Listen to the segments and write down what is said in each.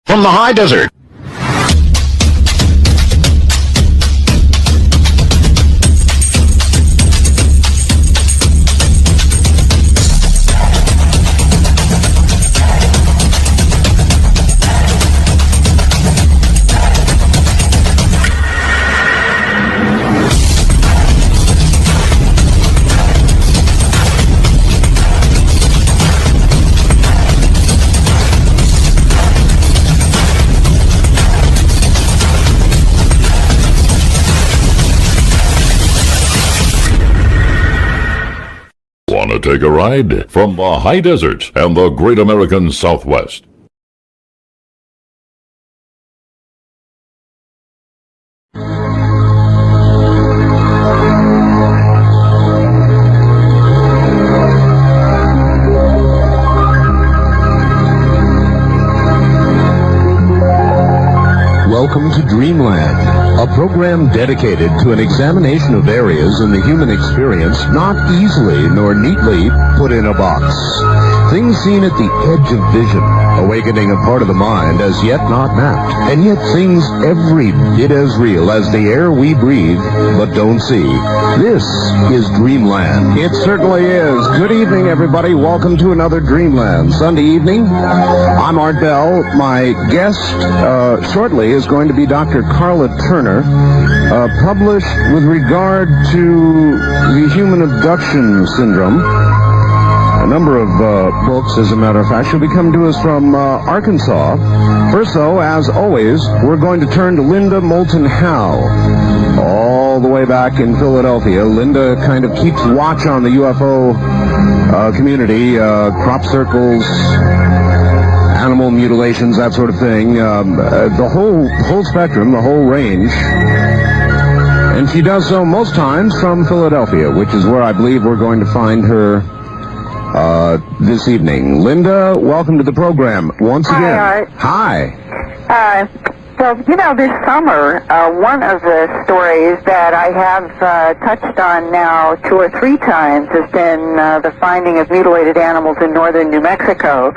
From the high desert. Want to take a ride? From the high desert and the great American Southwest. Welcome to Dreamland, a program dedicated to an examination of areas in the human experience not easily nor neatly put in a box. Things seen at the edge of vision, awakening a part of the mind as yet not mapped, and yet things every bit as real as the air we breathe but don't see. This is Dreamland. It certainly is. Good evening, everybody. Welcome to another Dreamland. Sunday evening. I'm Art Bell. My guest shortly is going to be Dr. Carla Turner, published with regard to the human abduction syndrome. A number of books, as a matter of fact. She'll be coming to us from Arkansas. First, though, as always, we're going to turn to Linda Moulton Howe, all the way back in Philadelphia. Linda kind of keeps watch on the UFO community, crop circles, animal mutilations, that sort of thing, the whole spectrum, the whole range. And she does so most times from Philadelphia, which is where I believe we're going to find her this evening. Linda, welcome to the program once again. Hi, Art. Hi. Well, you know, this summer, one of the stories that I have touched on now 2 or 3 times has been the finding of mutilated animals in northern New Mexico.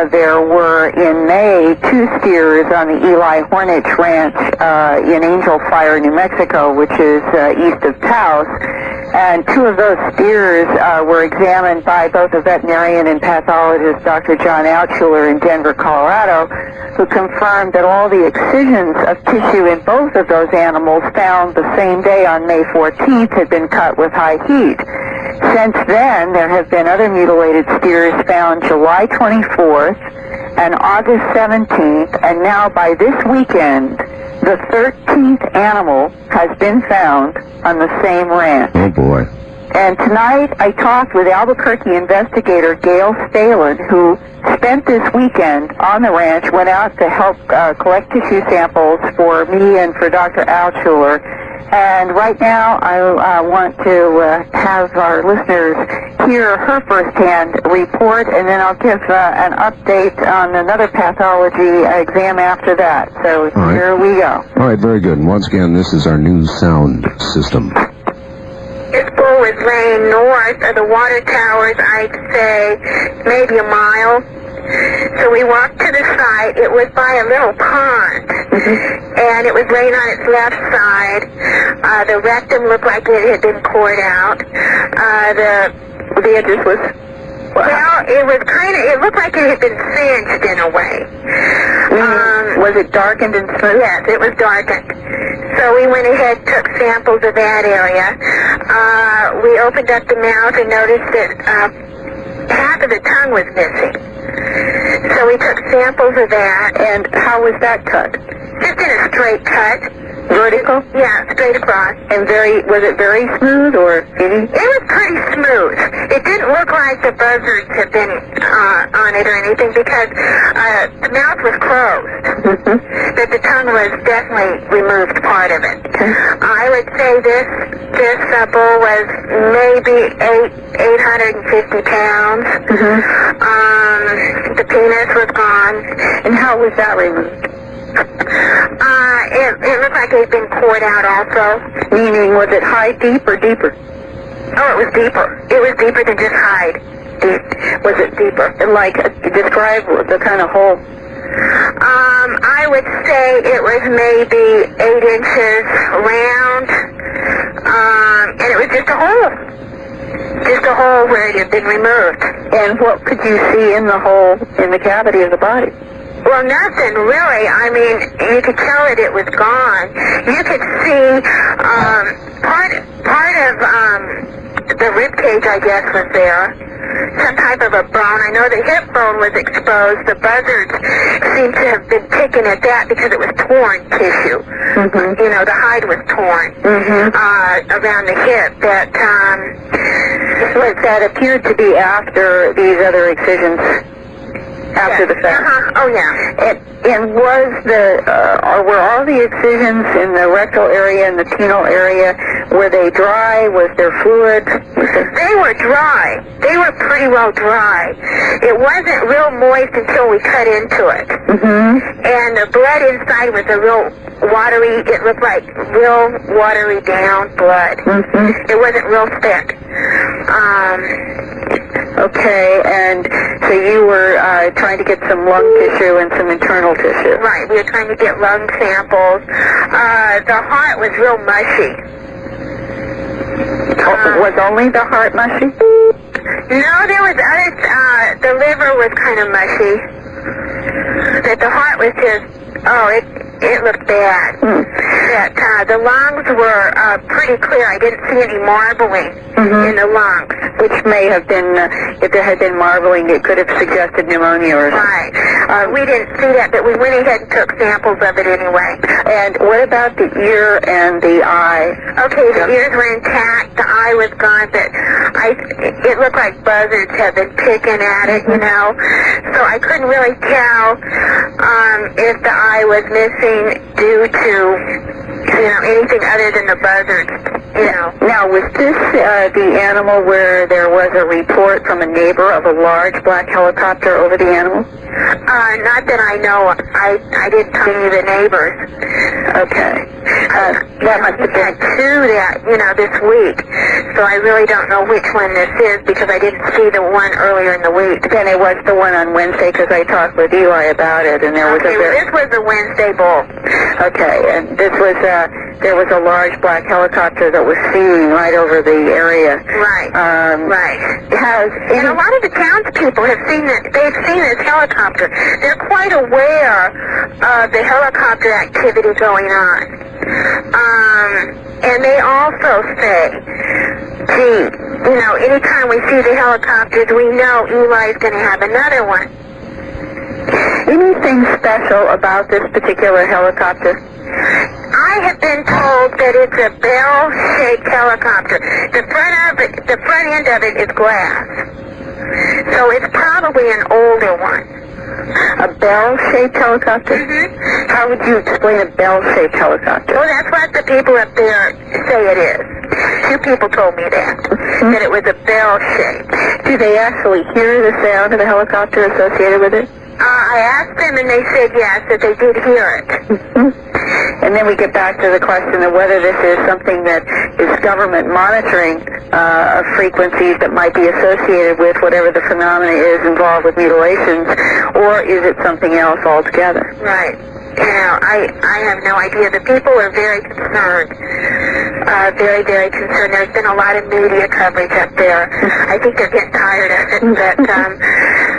There were, in May, 2 steers on the Eli Hornich Ranch in Angel Fire, New Mexico, which is east of Taos. And 2 of those steers were examined by both a veterinarian and pathologist, Dr. John Altschuler in Denver, Colorado, who confirmed that all the excisions of tissue in both of those animals found the same day on May 14th had been cut with high heat. Since then, there have been other mutilated steers found July 24th and August 17th, and now by this weekend, the 13th animal has been found on the same ranch. Oh, boy. And tonight I talked with Albuquerque investigator Gail Stalin, who spent this weekend on the ranch, went out to help collect tissue samples for me and for Dr. Altschuler. And right now I want to have our listeners hear her firsthand report, and then I'll give an update on another pathology exam after that. So here we go. All right, very good. And once again, this is our new sound system. This bull was laying north of the water towers, I'd say maybe a mile. So we walked to the site. It was by a little pond, and it was laying on its left side. The rectum looked like it had been cored out. The address was... Well, it looked like it had been singed in a way. Was it darkened and smooth? Yes, it was darkened. So we went ahead, took samples of that area. We opened up the mouth and noticed that half of the tongue was missing. So we took samples of that. And how was that cut? Just in a straight cut. Vertical? Yeah, straight across. And was it very smooth or skinny? It was pretty smooth. It didn't look like the buzzards had been on it or anything because the mouth was closed. But the tongue was definitely removed part of it. I would say this bull was maybe 850 pounds. The penis was gone. And how was that removed? It looked like it had been poured out also. Meaning, was it hide deep or deeper? Oh, it was deeper. It was deeper than just hide. Deep. Was it deeper? Like, describe the kind of hole. I would say it was maybe 8 inches round, and it was just a hole. Just a hole where it had been removed. And what could you see in the hole, in the cavity of the body? Well, nothing really. I mean, you could tell that it was gone. You could see part of the rib cage, I guess, was there. Some type of a bone. I know the hip bone was exposed. The buzzards seemed to have been picking at that because it was torn tissue. You know, the hide was torn around the hip. That appeared to be after these other excisions. After the fact. Oh, yeah. And were all the excisions in the rectal area and the penile area, were they dry? Was there fluid? They were dry. They were pretty well dry. It wasn't real moist until we cut into it. And the blood inside was a real watery, it looked like real watery down blood. It wasn't real thick. Okay, and so you were trying to get some lung tissue and some internal tissue. Right, we were trying to get lung samples. The heart was real mushy. Was only the heart mushy? No, there was other, the liver was kind of mushy. That the heart was just, it looked bad. That the lungs were pretty clear. I didn't see any marbling in the lungs. Which may have been, if there had been marbling, it could have suggested pneumonia or something. Right. We didn't see that, but we went ahead and took samples of it anyway. And what about the ear and the eye? Okay, the ears were intact. The eye was gone, but it looked like buzzards had been picking at it, you know. So I couldn't really tell if the eye was missing due to, anything other than the buzzards, Now, was this the animal where there was a report from a neighbor of a large black helicopter over the animal? Not that I know of. I didn't talk to any of the neighbors. Okay. That must have been two this week. So I really don't know which one this is because I didn't see the one earlier in the week. Then it was the one on Wednesday because I talked with Eli about it, and there was this was the Wednesday bull. Okay, and there was a large black helicopter that was seen right over the area. Right. Right. And a lot of the townspeople have seen it. They've seen this helicopter. They're quite aware of the helicopter activity going on. And they also say, anytime we see the helicopters, we know Eli's going to have another one. Anything special about this particular helicopter? I have been told that it's a bell-shaped helicopter. The front end of it is glass. So it's probably an older one. A bell-shaped helicopter? How would you explain a bell-shaped helicopter? Well, that's what the people up there say it is. Two people told me that it was a bell shape. Do they actually hear the sound of the helicopter associated with it? I asked them and they said yes, that they did hear it. And then we get back to the question of whether this is something that is government monitoring of frequencies that might be associated with whatever the phenomena is involved with mutilations, or is it something else altogether? Right. I have no idea. The people are very concerned. Very, very concerned. There's been a lot of media coverage up there. I think they're getting tired of it,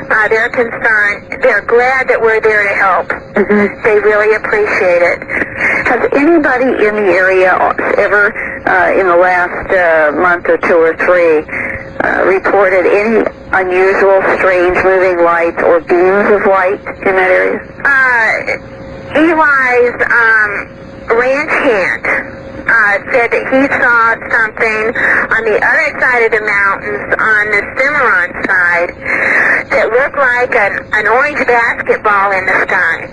but they're concerned. They're glad that we're there to help. They really appreciate it. Has anybody in the area ever, in the last month or two or three, reported any unusual, strange moving lights or beams of light in that area? Eli's ranch hand said that he saw something on the other side of the mountains, on the Cimarron side, that looked like an orange basketball in the sky.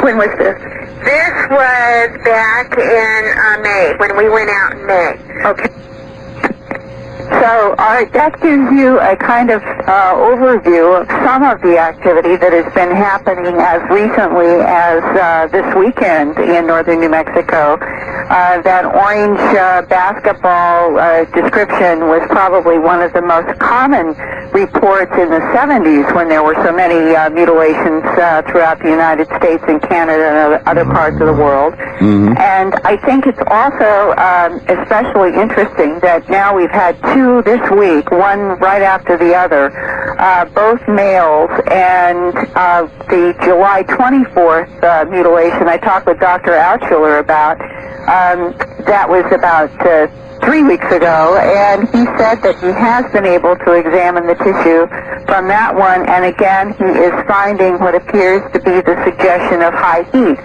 When was this? This was back in May, when we went out in May. Okay. So that gives you a kind of overview of some of the activity that has been happening as recently as this weekend in northern New Mexico. That orange basketball description was probably one of the most common reports in the 70s when there were so many mutilations throughout the United States and Canada and other parts of the world. Mm-hmm. And I think it's also especially interesting that now we've had two this week, one right after the other, both males, and the July 24th mutilation I talked with Dr. Altschuler about, that was about 3 weeks ago, and he said that he has been able to examine the tissue from that one, and again, he is finding what appears to be the suggestion of high heat.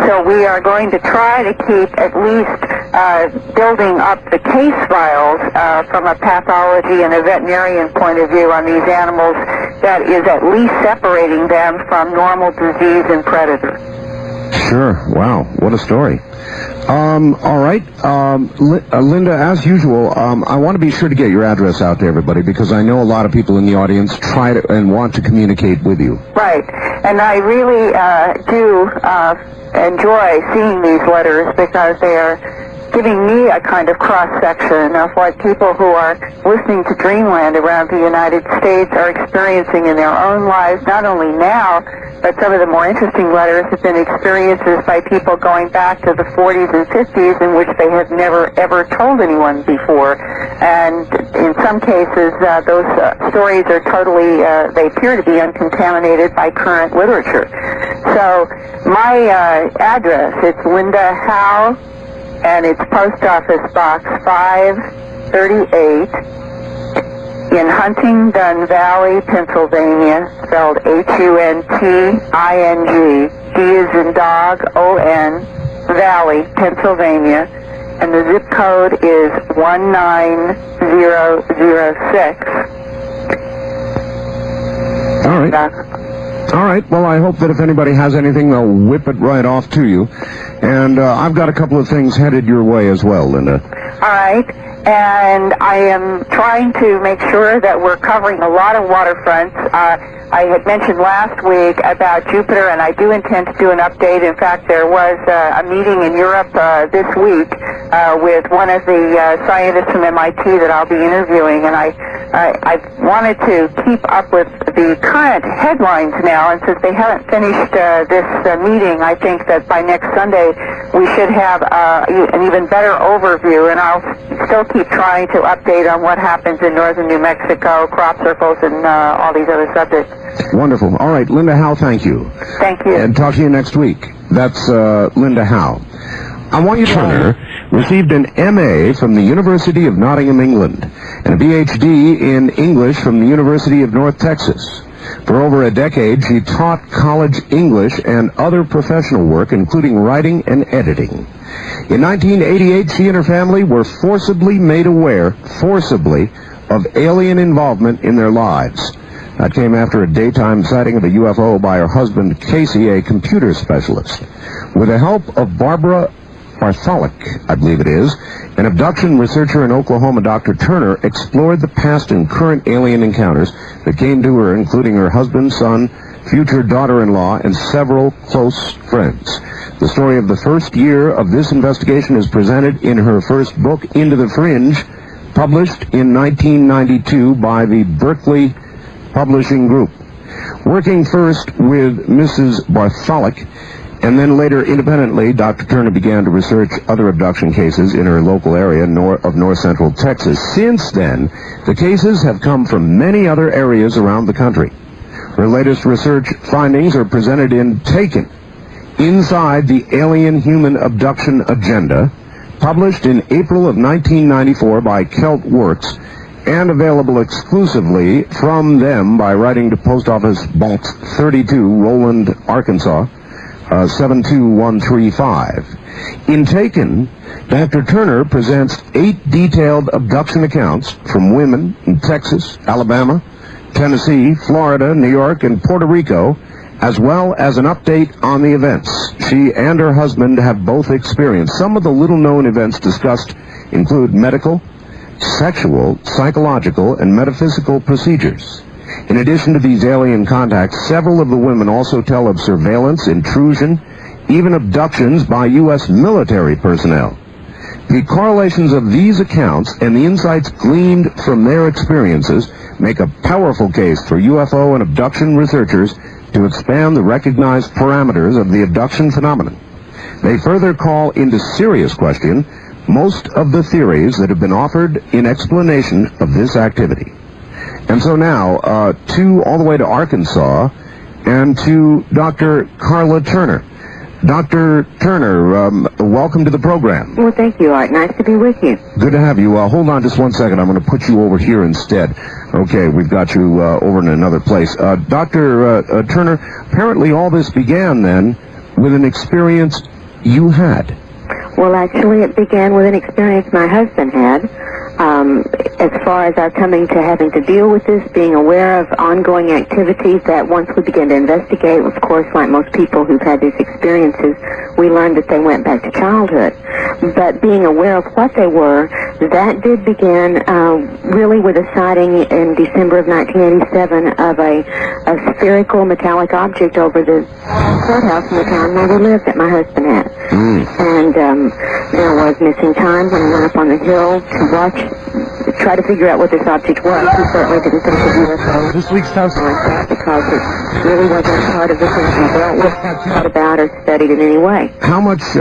So we are going to try to keep at least building up the case files from a pathology and a veterinarian point of view on these animals that is at least separating them from normal disease and predator. Sure. Wow. What a story. All right. Linda, as usual, I want to be sure to get your address out to everybody because I know a lot of people in the audience try to and want to communicate with you. Right. And I really do enjoy seeing these letters because they are giving me a kind of cross-section of what people who are listening to Dreamland around the United States are experiencing in their own lives, not only now, but some of the more interesting letters have been experiences by people going back to the 40s and 50s in which they have never, ever told anyone before. And in some cases, those stories are totally, they appear to be uncontaminated by current literature. So my address, it's Linda Howe, and it's Post Office Box 538 in Huntingdon Valley, Pennsylvania, spelled Hunting. D is in dog, O-N, Valley, Pennsylvania, and the zip code is 19006. All right. All right. Well, I hope that if anybody has anything, they'll whip it right off to you. And I've got a couple of things headed your way as well, Linda. All right. And I am trying to make sure that we're covering a lot of waterfronts. I had mentioned last week about Jupiter, and I do intend to do an update. In fact, there was a meeting in Europe this week with one of the scientists from MIT that I'll be interviewing, and I wanted to keep up with the current headlines now, and since they haven't finished this meeting, I think that by next Sunday we should have an even better overview, and I'll still keep trying to update on what happens in northern New Mexico, crop circles, and all these other subjects. Wonderful. All right, Linda Howe, thank you. Thank you. And talk to you next week. That's Linda Howe. I want you to Turner received an MA from the University of Nottingham, England, and a PhD in English from the University of North Texas. For over a decade, she taught college English and other professional work, including writing and editing. In 1988, she and her family were forcibly made aware, of alien involvement in their lives. That came after a daytime sighting of a UFO by her husband, Casey, a computer specialist. With the help of Barbara Bartholic, I believe it is, an abduction researcher in Oklahoma, Dr. Turner explored the past and current alien encounters that came to her, including her husband, son, future daughter-in-law, and several close friends. The story of the first year of this investigation is presented in her first book, Into the Fringe, published in 1992 by the Berkeley Publishing Group. Working first with Mrs. Bartholic, and then later independently, Dr. Turner began to research other abduction cases in her local area of north central Texas. Since then, the cases have come from many other areas around the country. Her latest research findings are presented in Taken, Inside the Alien Human Abduction Agenda, published in April of 1994 by Celt Works, and available exclusively from them by writing to Post Office Box 32, Roland, Arkansas. 72135. In Taken, Dr. Turner presents 8 detailed abduction accounts from women in Texas, Alabama, Tennessee, Florida, New York, and Puerto Rico, as well as an update on the events she and her husband have both experienced. Some of the little-known events discussed include medical, sexual, psychological, and metaphysical procedures. In addition to these alien contacts, several of the women also tell of surveillance, intrusion, even abductions by U.S. military personnel. The correlations of these accounts and the insights gleaned from their experiences make a powerful case for UFO and abduction researchers to expand the recognized parameters of the abduction phenomenon. They further call into serious question most of the theories that have been offered in explanation of this activity. And so now, all the way to Arkansas, and to Dr. Carla Turner. Dr. Turner, welcome to the program. Well, thank you, Art. Nice to be with you. Good to have you. Hold on just one second. I'm going to put you over here instead. Okay, we've got you over in another place. Dr. Turner, apparently all this began then with an experience you had. Well, actually, it began with an experience my husband had. As far as our coming to having to deal with this, being aware of ongoing activities that once we began to investigate, of course, like most people who've had these experiences, we learned that they went back to childhood. But being aware of what they were, that did begin really with a sighting in December of 1987 of a spherical metallic object over the courthouse in the town where we lived that my husband had. And there was missing time when we went up on the hill to try to figure out what this object was. We certainly didn't think it was UFO. This week's house Like that, because it really wasn't part of the things we dealt with, thought about, or studied in any way. How much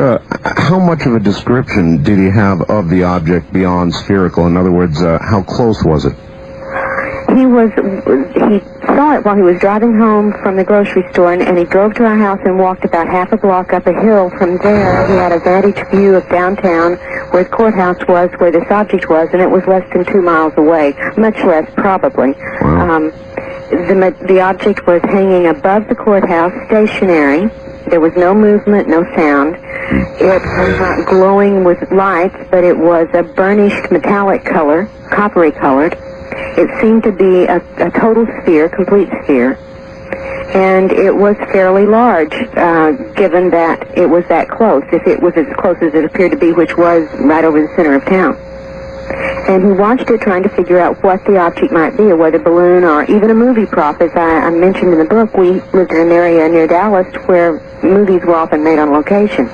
of a description did he have of the object beyond spherical? In other words, how close was it? He saw it while he was driving home from the grocery store, and he drove to our house and walked about half a block up a hill. From there, he had a vantage view of downtown where the courthouse was, where this object was, and it was less than 2 miles away, much less probably. Wow. The object was hanging above the courthouse, stationary. There was no movement, no sound. It was not glowing with lights, but it was a burnished metallic color, coppery colored. It seemed to be a total sphere, complete sphere, and it was fairly large, given that it was that close, if it was as close as it appeared to be, which was right over the center of town. And he watched it trying to figure out what the object might be, a weather balloon or even a movie prop. As I mentioned in the book, we lived in an area near Dallas where movies were often made on location.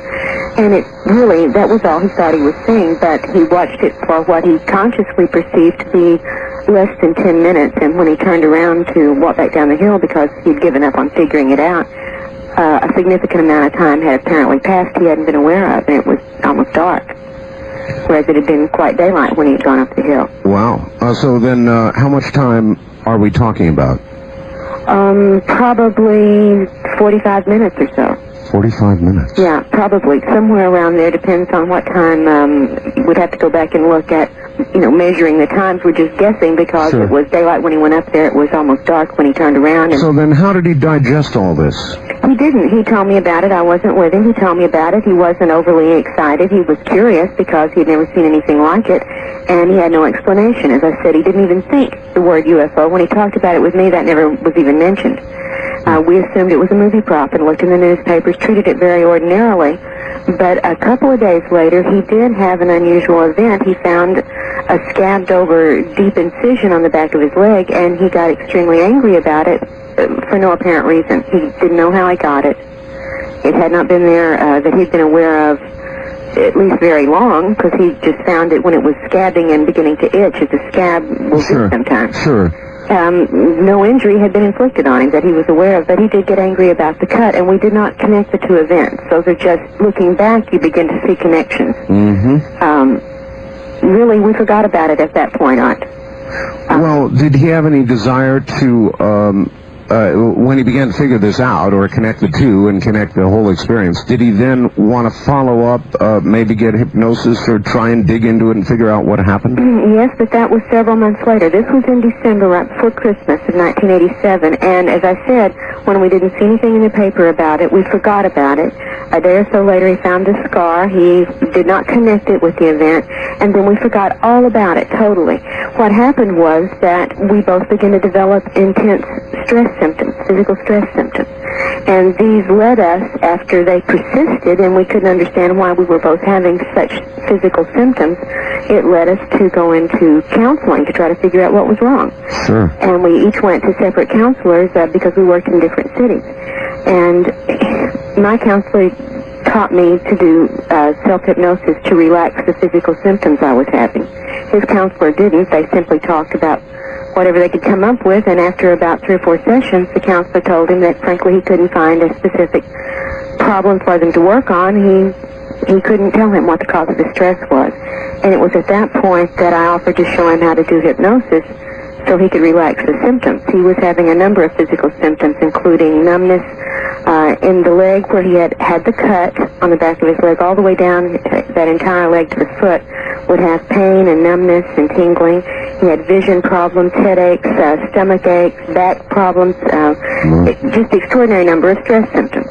And it really, that was all he thought he was seeing, but he watched it for what he consciously perceived to be less than 10 minutes, and when he turned around to walk back down the hill because he'd given up on figuring it out, a significant amount of time had apparently passed he hadn't been aware of, and it was almost dark, whereas it had been quite daylight when he had gone up the hill. Wow. So then how much time are we talking about? Probably 45 minutes or so. 45 minutes. Yeah, probably. Somewhere around there. Depends on what time. We'd have to go back and look at, measuring the times. We're just guessing because Sure. It was daylight when he went up there. It was almost dark when he turned around. And So then how did he digest all this? he didn't. He told me about it. I wasn't with him. He told me about it. He wasn't overly excited. He was curious because he'd never seen anything like it, and he had no explanation. As I said, he didn't even think the word UFO. When he talked about it with me, that never was even mentioned. We assumed it was a movie prop and looked in the newspapers, treated it very ordinarily. But a couple of days later, he did have an unusual event. He found a scabbed over deep incision on the back of his leg, and he got extremely angry about it for no apparent reason. He didn't know how he got it. It had not been there that he'd been aware of at least very long, because he just found it when it was scabbing and beginning to itch, as a scab will do sometimes. Sure. No injury had been inflicted on him that he was aware of, but he did get angry about the cut, and we did not connect the two events. Those are just, looking back, you begin to see connections. Really, we forgot about it at that point, Art. Well, did he have any desire to when he began to figure this out, or connect the two and connect the whole experience, did he then want to follow up, maybe get hypnosis or try and dig into it and figure out what happened? Yes, but that was several months later. This was in December, right before Christmas of 1987, and as I said, when we didn't see anything in the paper about it, we forgot about it. A day or so later, he found the scar. He did not connect it with the event, and then we forgot all about it totally. What happened was that we both began to develop intense stress symptoms, physical stress symptoms. And these led us, after they persisted and we couldn't understand why we were both having such physical symptoms, it led us to go into counseling to try to figure out what was wrong. Sure. And we each went to separate counselors because we worked in different cities. And my counselor taught me to do self-hypnosis to relax the physical symptoms I was having. His counselor didn't. They simply talked about whatever they could come up with, and after about 3 or 4 sessions, the counselor told him that, frankly, he couldn't find a specific problem for them to work on. He couldn't tell him what the cause of the stress was. And it was at that point that I offered to show him how to do hypnosis so he could relax the symptoms. He was having a number of physical symptoms, including numbness in the leg where he had the cut on the back of his leg all the way down that entire leg to the foot, would have pain and numbness and tingling. He had vision problems, headaches, stomach aches, back problems, just extraordinary number of stress symptoms.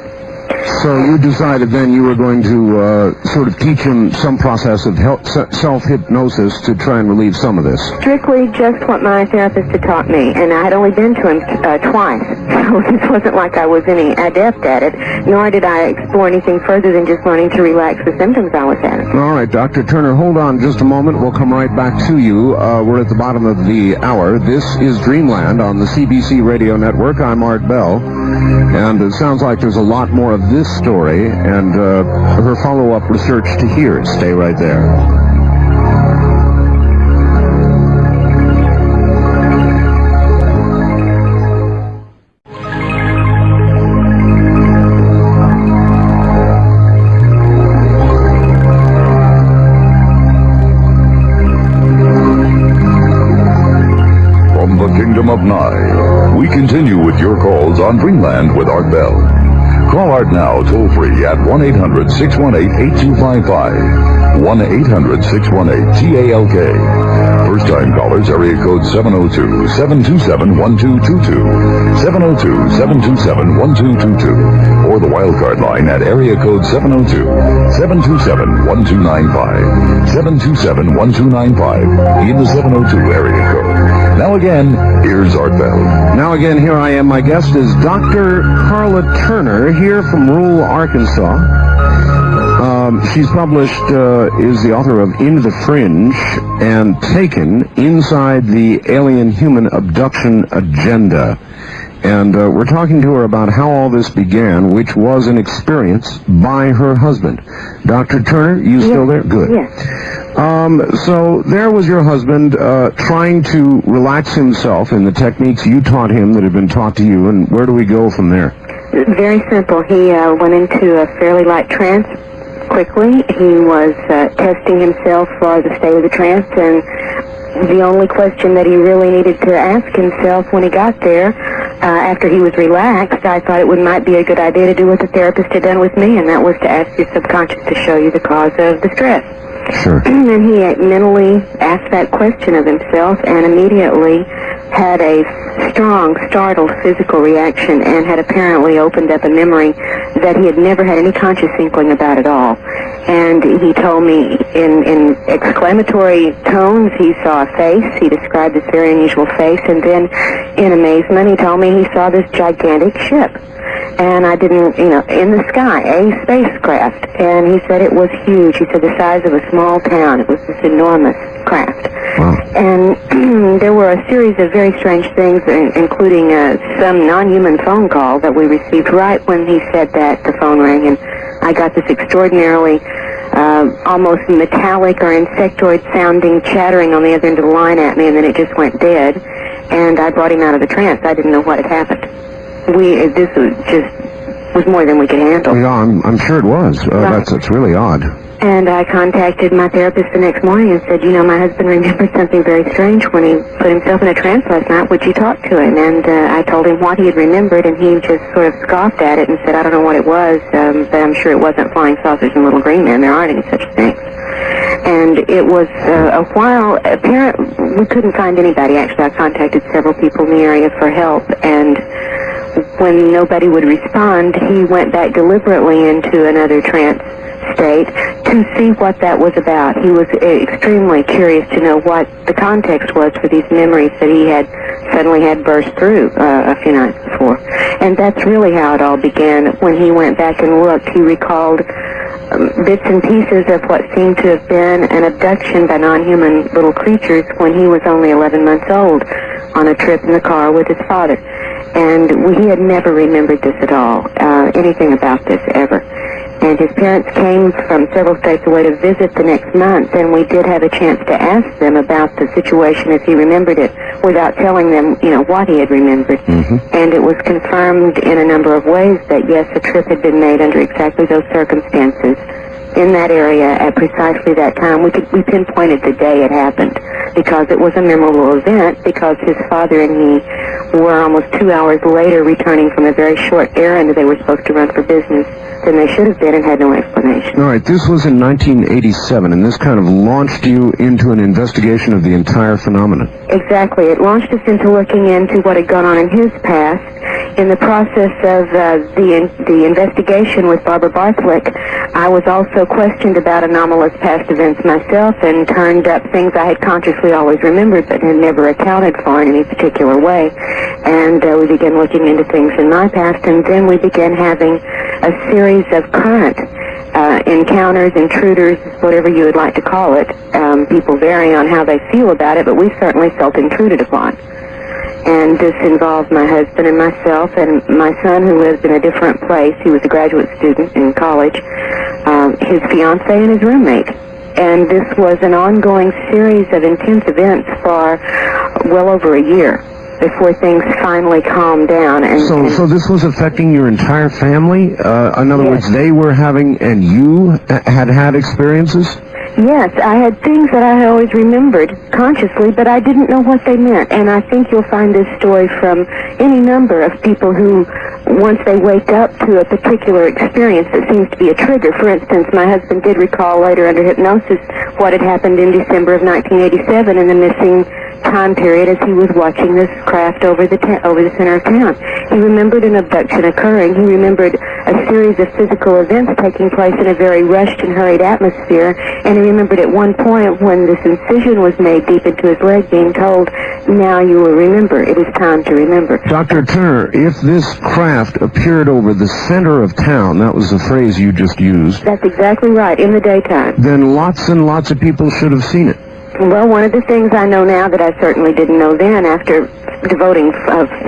So you decided then you were going to sort of teach him some process of self-hypnosis to try and relieve some of this. Strictly just what my therapist had taught me, and I had only been to him twice, so this wasn't like I was any adept at it, nor did I explore anything further than just learning to relax the symptoms I was having. All right, Dr. Turner, hold on just a moment. We'll come right back to you. We're at the bottom of the hour. This is Dreamland on the CBC Radio Network. I'm Art Bell, and it sounds like there's a lot more of this story and her follow-up research to hear. Stay right there. From the Kingdom of Nye, we continue with your calls on Dreamland with Art Bell. Call Art now, toll-free at 1-800-618-8255. 1-800-618-TALK. First-time callers, area code 702-727-1222. 702-727-1222. Or the wildcard line at area code 702-727-1295. 727-1295 in the 702 area code. Now again, here's Art Bell. Now again, here I am. My guest is Dr. Carla Turner, here from rural Arkansas. She's published, is the author of In the Fringe and Taken, Inside the Alien-Human Abduction Agenda. And we're talking to her about how all this began, which was an experience by her husband. Dr. Turner, you still there? Good. Yes. So there was your husband trying to relax himself in the techniques you taught him that had been taught to you, and where do we go from there? Very simple. He went into a fairly light trance quickly. He was testing himself for the state of the trance, and the only question that he really needed to ask himself when he got there, after he was relaxed, I thought it might be a good idea to do what the therapist had done with me, and that was to ask your subconscious to show you the cause of the stress. Sure. And he mentally asked that question of himself and immediately had a strong, startled physical reaction and had apparently opened up a memory that he had never had any conscious inkling about at all. And he told me in exclamatory tones he saw a face. He described this very unusual face, and then in amazement he told me he saw this gigantic ship. And I didn't, in the sky, a spacecraft. And he said it was huge. He said the size of a small town. It was this enormous craft. Wow. And there were a series of very strange things, including some non-human phone call that we received right when he said that. The phone rang, and I got this extraordinarily almost metallic or insectoid-sounding chattering on the other end of the line at me, and then it just went dead. And I brought him out of the trance. I didn't know what had happened. This was more than we could handle. Yeah, I'm sure it was. Right. That's really odd. And I contacted my therapist the next morning and said, my husband remembered something very strange when he put himself in a trance last night. Would you talk to him? And I told him what he had remembered, and he just sort of scoffed at it and said, I don't know what it was, but I'm sure it wasn't flying saucers and little green men. There aren't any such things. And it was a while. Apparently, we couldn't find anybody. Actually, I contacted several people in the area for help, and when nobody would respond, he went back deliberately into another trance state to see what that was about. He was extremely curious to know what the context was for these memories that he had suddenly had burst through a few nights before. And that's really how it all began. When he went back and looked, he recalled bits and pieces of what seemed to have been an abduction by non-human little creatures when he was only 11 months old on a trip in the car with his father. And he had never remembered this at all, anything about this ever. And his parents came from several states away to visit the next month, and we did have a chance to ask them about the situation as he remembered it without telling them, what he had remembered. Mm-hmm. And it was confirmed in a number of ways that, yes, a trip had been made under exactly those circumstances in that area at precisely that time. We pinpointed the day it happened because it was a memorable event, because his father and he were almost 2 hours later returning from a very short errand they were supposed to run for business than they should have been and had no explanation. All right, this was in 1987, and this kind of launched you into an investigation of the entire phenomenon. Exactly. It launched us into looking into what had gone on in his past. In the process of the investigation with Barbara Barthlick, I was also questioned about anomalous past events myself and turned up things I had consciously always remembered but had never accounted for in any particular way. And we began looking into things in my past, and then we began having a series of current encounters, intruders, whatever you would like to call it. People vary on how they feel about it, but we certainly felt intruded upon. And this involved my husband and myself and my son, who lives in a different place. He was a graduate student in college, his fiancée and his roommate. And this was an ongoing series of intense events for well over a year before things finally calmed down. So this was affecting your entire family? In other words, they were having, and you had experiences? Yes, I had things that I always remembered consciously, but I didn't know what they meant. And I think you'll find this story from any number of people who, once they wake up to a particular experience that seems to be a trigger. For instance, my husband did recall later under hypnosis what had happened in December of 1987 in the missing time period as he was watching this craft over the center of town. He remembered an abduction occurring. He remembered a series of physical events taking place in a very rushed and hurried atmosphere, and he remembered at one point when this incision was made deep into his leg, being told, now you will remember. It is time to remember. Dr. Turner, if this craft appeared over the center of town, that was the phrase you just used. That's exactly right, in the daytime. Then lots and lots of people should have seen it. Well, one of the things I know now that I certainly didn't know then, after devoting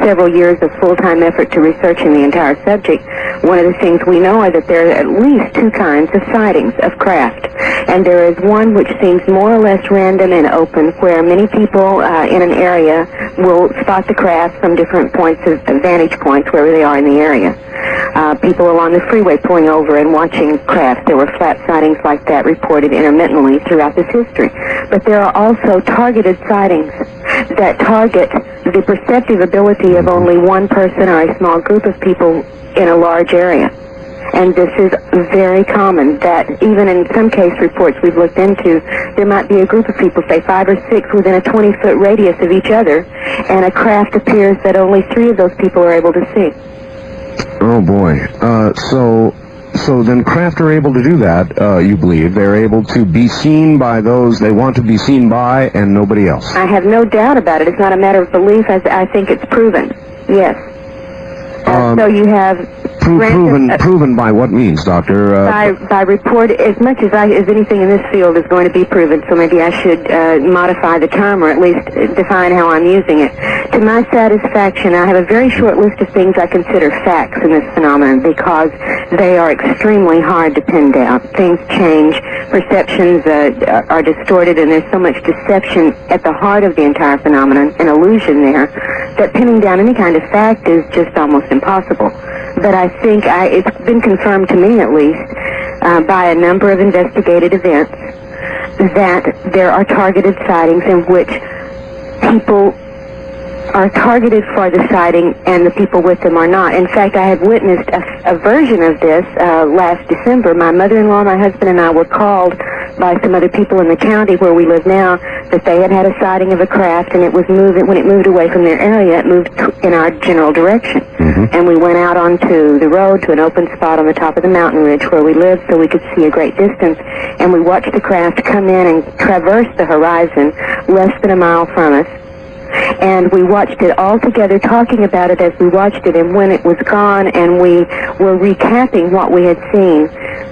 several years of full-time effort to researching the entire subject, one of the things we know are that there are at least two kinds of sightings of craft. And there is one which seems more or less random and open, where many people in an area will spot the craft from different points of vantage points wherever they are in the area. People along the freeway pulling over and watching crafts. There were flat sightings like that reported intermittently throughout this history. But there are also targeted sightings that target the perceptive ability of only one person or a small group of people in a large area. And this is very common, that even in some case reports we've looked into, there might be a group of people, say 5 or 6, within a 20-foot radius of each other, and a craft appears that only 3 of those people are able to see. Oh, boy. So then craft are able to do that, you believe. They're able to be seen by those they want to be seen by and nobody else. I have no doubt about it. It's not a matter of belief. I think it's proven. Yes. So you have... Proven by what means, Doctor? By report, as much as anything in this field is going to be proven, so maybe I should modify the term or at least define how I'm using it. To my satisfaction, I have a very short list of things I consider facts in this phenomenon because they are extremely hard to pin down. Things change, perceptions are distorted, and there's so much deception at the heart of the entire phenomenon, an illusion there, that pinning down any kind of fact is just almost impossible. but I think it's been confirmed to me, at least, by a number of investigated events, that there are targeted sightings in which people are targeted for the sighting and the people with them are not. In fact, I have witnessed a version of this last December. My mother-in-law, my husband, and I were called by some other people in the county where we live now that they had a sighting of a craft, and it was moving. When it moved away from their area, it moved in our general direction. And we went out onto the road to an open spot on the top of the mountain ridge where we lived so we could see a great distance, and we watched the craft come in and traverse the horizon less than a mile from us. And we watched it all together, talking about it as we watched it, and when it was gone and we were recapping what we had seen,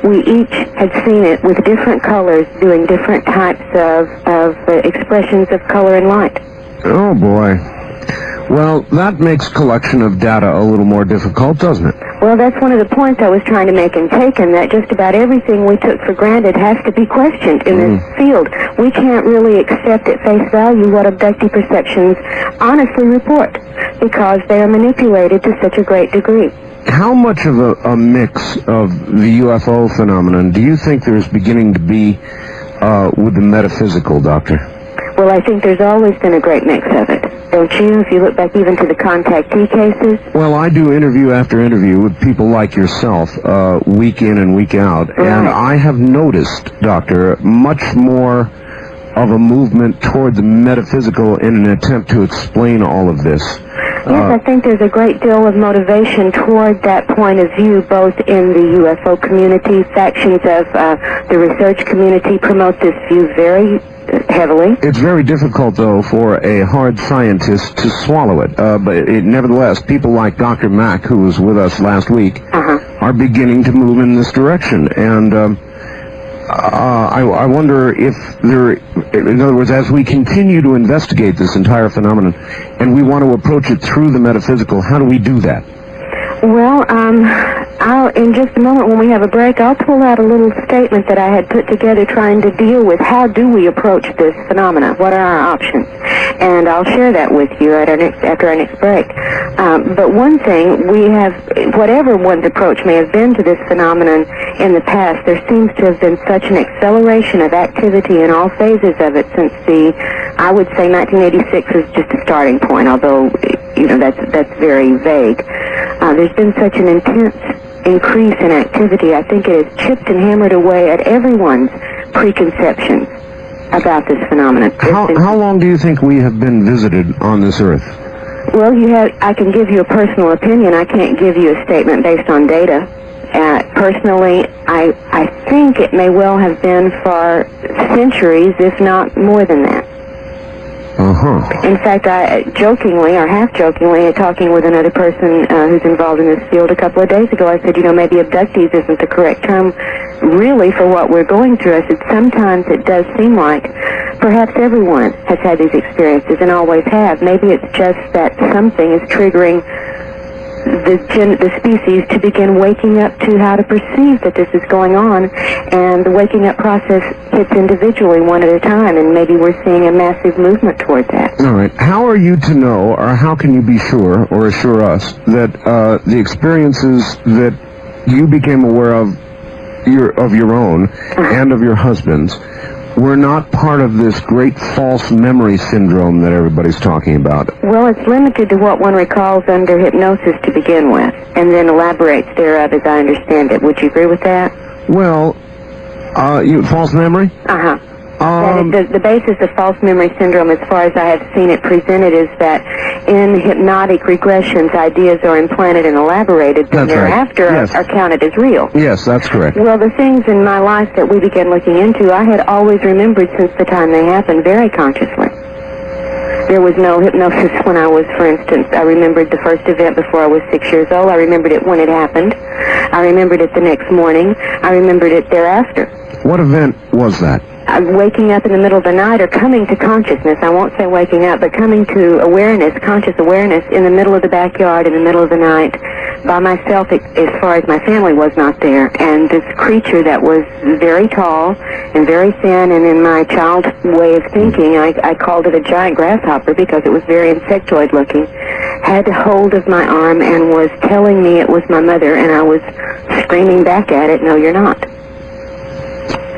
we each had seen it with different colors doing different types of expressions of color and light. Oh, boy. Well, that makes collection of data a little more difficult, doesn't it? Well, that's one of the points I was trying to make and taken, that just about everything we took for granted has to be questioned in this field. We can't really accept at face value what abductee perceptions honestly report, because they are manipulated to such a great degree. How much of a mix of the UFO phenomenon do you think there's beginning to be with the metaphysical, Doctor? Well, I think there's always been a great mix of it, don't you? If you look back even to the contactee cases. Well, I do interview after interview with people like yourself, week in and week out, and I have noticed, Doctor, much more of a movement toward the metaphysical in an attempt to explain all of this. Yes, I think there's a great deal of motivation toward that point of view, both in the UFO community. Factions of the research community promote this view very heavily. It's very difficult, though, for a hard scientist to swallow it. But nevertheless, people like Dr. Mack, who was with us last week, are beginning to move in this direction. And I wonder if there, in other words, as we continue to investigate this entire phenomenon, and we want to approach it through the metaphysical, how do we do that? Well, in just a moment when we have a break, I'll pull out a little statement that I had put together trying to deal with how do we approach this phenomena, what are our options, and I'll share that with you at after our next break. But one thing, we have, whatever one's approach may have been to this phenomenon in the past, there seems to have been such an acceleration of activity in all phases of it since I would say 1986 is just a starting point, although, that's very vague. There's been such an intense increase in activity. I think it has chipped and hammered away at everyone's preconceptions about this phenomenon. How long do you think we have been visited on this earth? Well, I can give you a personal opinion. I can't give you a statement based on data. Personally, I think it may well have been for centuries, if not more than that. In fact, I jokingly, or half-jokingly, talking with another person who's involved in this field a couple of days ago, I said, maybe abductees isn't the correct term really for what we're going through. I said, sometimes it does seem like perhaps everyone has had these experiences and always have. Maybe it's just that something is triggering the species to begin waking up to how to perceive that this is going on, and the waking up process hits individually one at a time, and maybe we're seeing a massive movement toward that. All right. How are you to know, or how can you be sure, or assure us, that the experiences that you became aware of your own and of your husband's were not part of this great false memory syndrome that everybody's talking about? Well, it's limited to what one recalls under hypnosis to begin with, and then elaborates thereof as I understand it. Would you agree with that? Well, false memory? The basis of false memory syndrome, as far as I have seen it presented, is that in hypnotic regressions, ideas are implanted and elaborated, and thereafter are counted as real. Yes, that's correct. Well, the things in my life that we began looking into, I had always remembered since the time they happened very consciously. There was no hypnosis when I was, for instance, I remembered the first event before I was 6 years old. I remembered it when it happened. I remembered it the next morning. I remembered it thereafter. What event was that? Waking up in the middle of the night, or coming to consciousness. I won't say waking up, but coming to awareness, conscious awareness, in the middle of the backyard in the middle of the night by myself, as far as my family was not there. And this creature that was very tall and very thin, and in my child way of thinking, I called it a giant grasshopper because it was very insectoid looking, had hold of my arm and was telling me it was my mother, and I was screaming back at it, "No, you're not."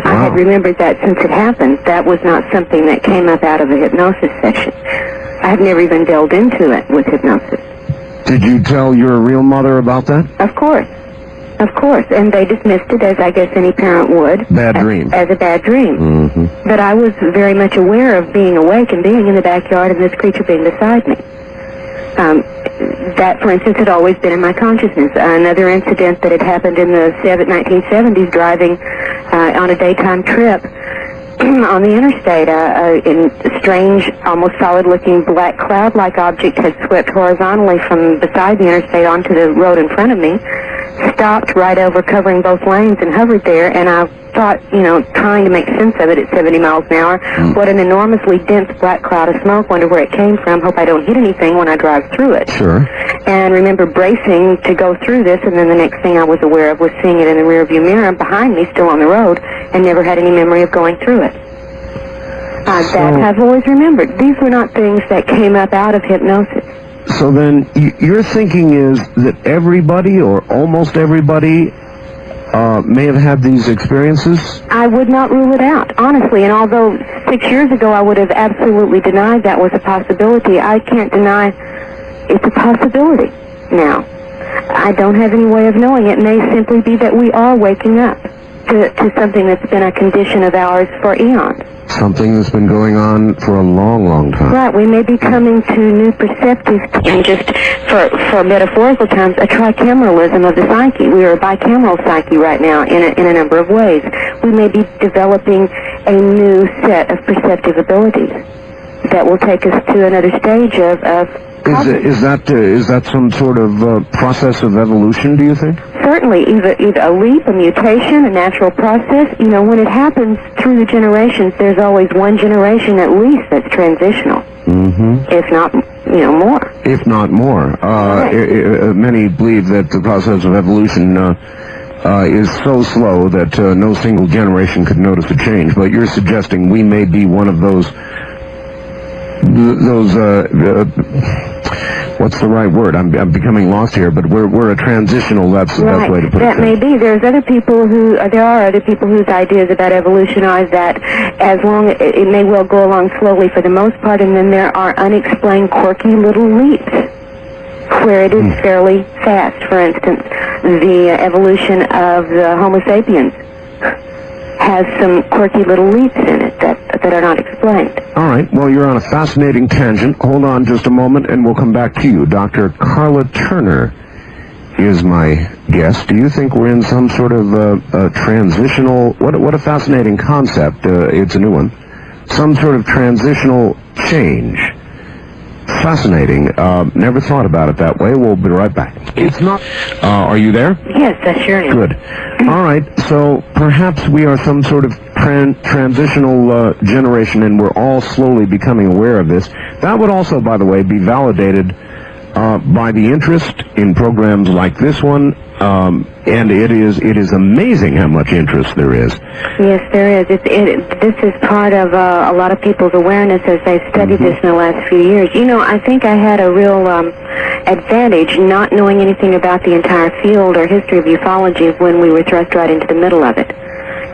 I had remembered that since it happened. That was not something that came up out of a hypnosis session. I had never even delved into it with hypnosis. Did you tell your real mother about that? Of course. Of course. And they dismissed it, as I guess any parent would. Bad dream. As a bad dream. Mm-hmm. But I was very much aware of being awake and being in the backyard and this creature being beside me. That, for instance, had always been in my consciousness. Another incident that had happened in the 1970s, driving on a daytime trip on the interstate, in a strange, almost solid-looking black cloud-like object had swept horizontally from beside the interstate onto the road in front of me, stopped right over, covering both lanes, and hovered there, and I thought, trying to make sense of it at 70 miles an hour, what an enormously dense black cloud of smoke, wonder where it came from, hope I don't hit anything when I drive through it. Sure. And remember bracing to go through this, and then the next thing I was aware of was seeing it in the rearview mirror behind me, still on the road, and never had any memory of going through it. That I've always remembered. These were not things that came up out of hypnosis. So then, your thinking is that everybody, or almost everybody, may have had these experiences? I would not rule it out, honestly. And although 6 years ago I would have absolutely denied that was a possibility, I can't deny it's a possibility now. I don't have any way of knowing. It may simply be that we are waking up to something that's been a condition of ours for eons. Something that's been going on for a long, long time. Right. We may be coming to new perceptive, and just for metaphorical terms, a tricameralism of the psyche. We are a bicameral psyche right now in a number of ways. We may be developing a new set of perceptive abilities that will take us to another stage of Is that some sort of process of evolution, do you think? Certainly, either a leap, a mutation, a natural process. When it happens through the generations, there's always one generation at least that's transitional. Mm-hmm. If not, more. If not more. Many believe that the process of evolution is so slow that no single generation could notice a change. But you're suggesting we may be one of those what's the right word? I'm becoming lost here, but we're a transitional, that's the best way to put it. That may be. There are other people whose ideas about evolution are that as long it may well go along slowly for the most part, and then there are unexplained quirky little leaps where it is fairly fast. For instance, the evolution of the Homo sapiens has some quirky little leaps in it that are not explained. All right. Well, you're on a fascinating tangent. Hold on just a moment, and we'll come back to you. Dr. Carla Turner is my guest. Do you think we're in some sort of transitional... What a fascinating concept. It's a new one. Some sort of transitional change. Fascinating. Never thought about it that way. We'll be right back. It's not... are you there? Yes, I sure am. Good. All right. So perhaps we are some sort of transitional generation, and we're all slowly becoming aware of this. That would also, by the way, be validated by the interest in programs like this one, and it is amazing how much interest there is. Yes, there is. This is part of a lot of people's awareness as they've studied this in the last few years. I think I had a real advantage not knowing anything about the entire field or history of ufology when we were thrust right into the middle of it.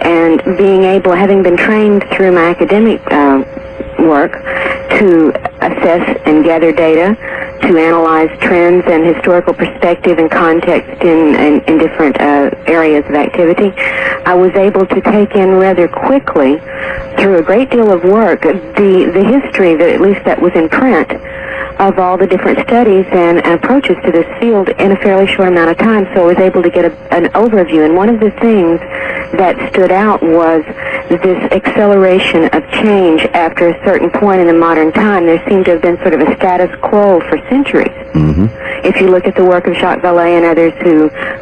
And being able, having been trained through my academic work to assess and gather data, to analyze trends and historical perspective and context in different areas of activity, I was able to take in rather quickly, through a great deal of work, the history, at least that was in print, of all the different studies and approaches to this field in a fairly short amount of time, so I was able to get an overview. And one of the things that stood out was this acceleration of change after a certain point in the modern time. There seemed to have been sort of a status quo for centuries. Mm-hmm. If you look at the work of Jacques Vallée and others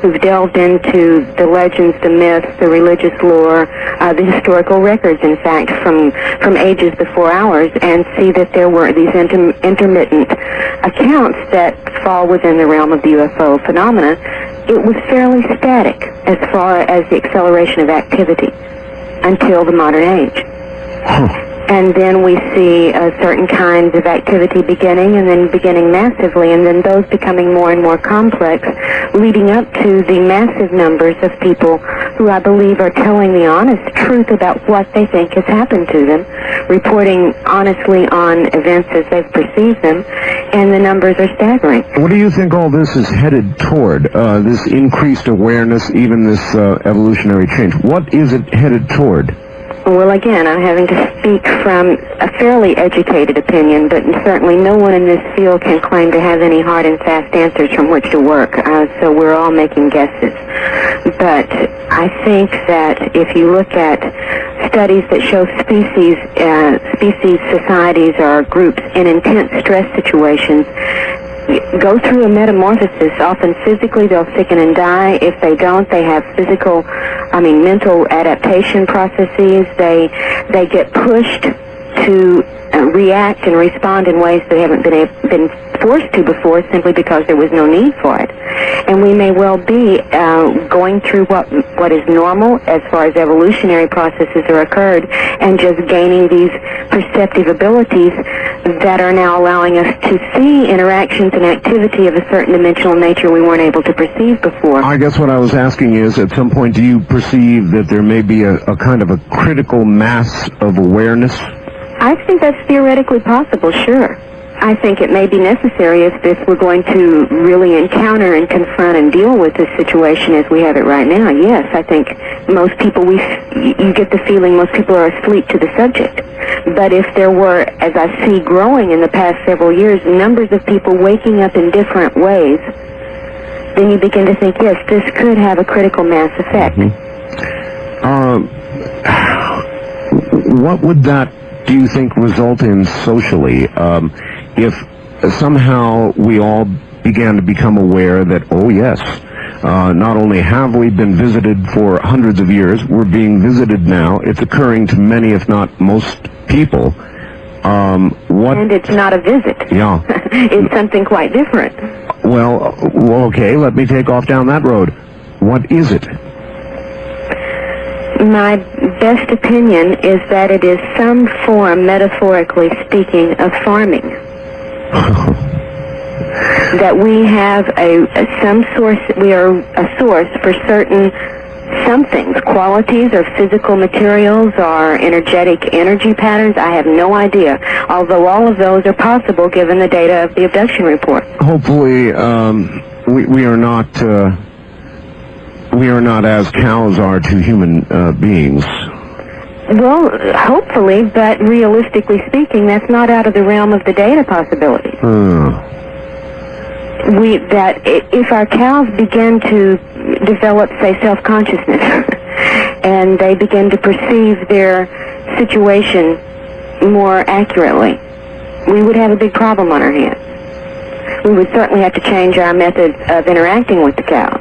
who've delved into the legends, the myths, the religious lore, the historical records, in fact, from ages before ours, and see that there were these intermittent accounts that fall within the realm of the UFO phenomena, it was fairly static as far as the acceleration of activity until the modern age. And then we see certain kinds of activity beginning, and then beginning massively, and then those becoming more and more complex, leading up to the massive numbers of people who I believe are telling the honest truth about what they think has happened to them, reporting honestly on events as they've perceived them, and the numbers are staggering. What do you think all this is headed toward, this increased awareness, even this evolutionary change? What is it headed toward? Well, again, I'm having to speak from a fairly educated opinion, but certainly no one in this field can claim to have any hard and fast answers from which to work, so we're all making guesses. But I think that if you look at studies that show species societies or groups in intense stress situations go through a metamorphosis. Often physically they'll sicken and die. If they don't, they have mental adaptation processes. They get pushed to react and respond in ways they haven't been forced to before, simply because there was no need for it. And we may well be going through what is normal as far as evolutionary processes are occurred, and just gaining these perceptive abilities that are now allowing us to see interactions and activity of a certain dimensional nature we weren't able to perceive before. I guess what I was asking is, at some point, do you perceive that there may be a kind of a critical mass of awareness? I think that's theoretically possible, sure. I think it may be necessary if we're going to really encounter and confront and deal with this situation as we have it right now. Yes, I think most people, you get the feeling most people are asleep to the subject. But if there were, as I see growing in the past several years, numbers of people waking up in different ways, then you begin to think, yes, this could have a critical mass effect. What would that, do you think, result in socially? If somehow we all began to become aware that, oh yes, not only have we been visited for hundreds of years, we're being visited now. It's occurring to many, if not most people. And it's not a visit. Yeah. It's something quite different. Well, okay, let me take off down that road. What is it? My best opinion is that it is some form, metaphorically speaking, of farming. That we have we are a source for certain somethings, qualities or physical materials or energetic energy patterns. I have no idea, although all of those are possible given the data of the abduction report. Hopefully, we are not as cows are to human beings. Well, hopefully, but realistically speaking, that's not out of the realm of the data possibilities. That if our cows begin to develop, say, self-consciousness, and they begin to perceive their situation more accurately, we would have a big problem on our hands. We would certainly have to change our methods of interacting with the cows.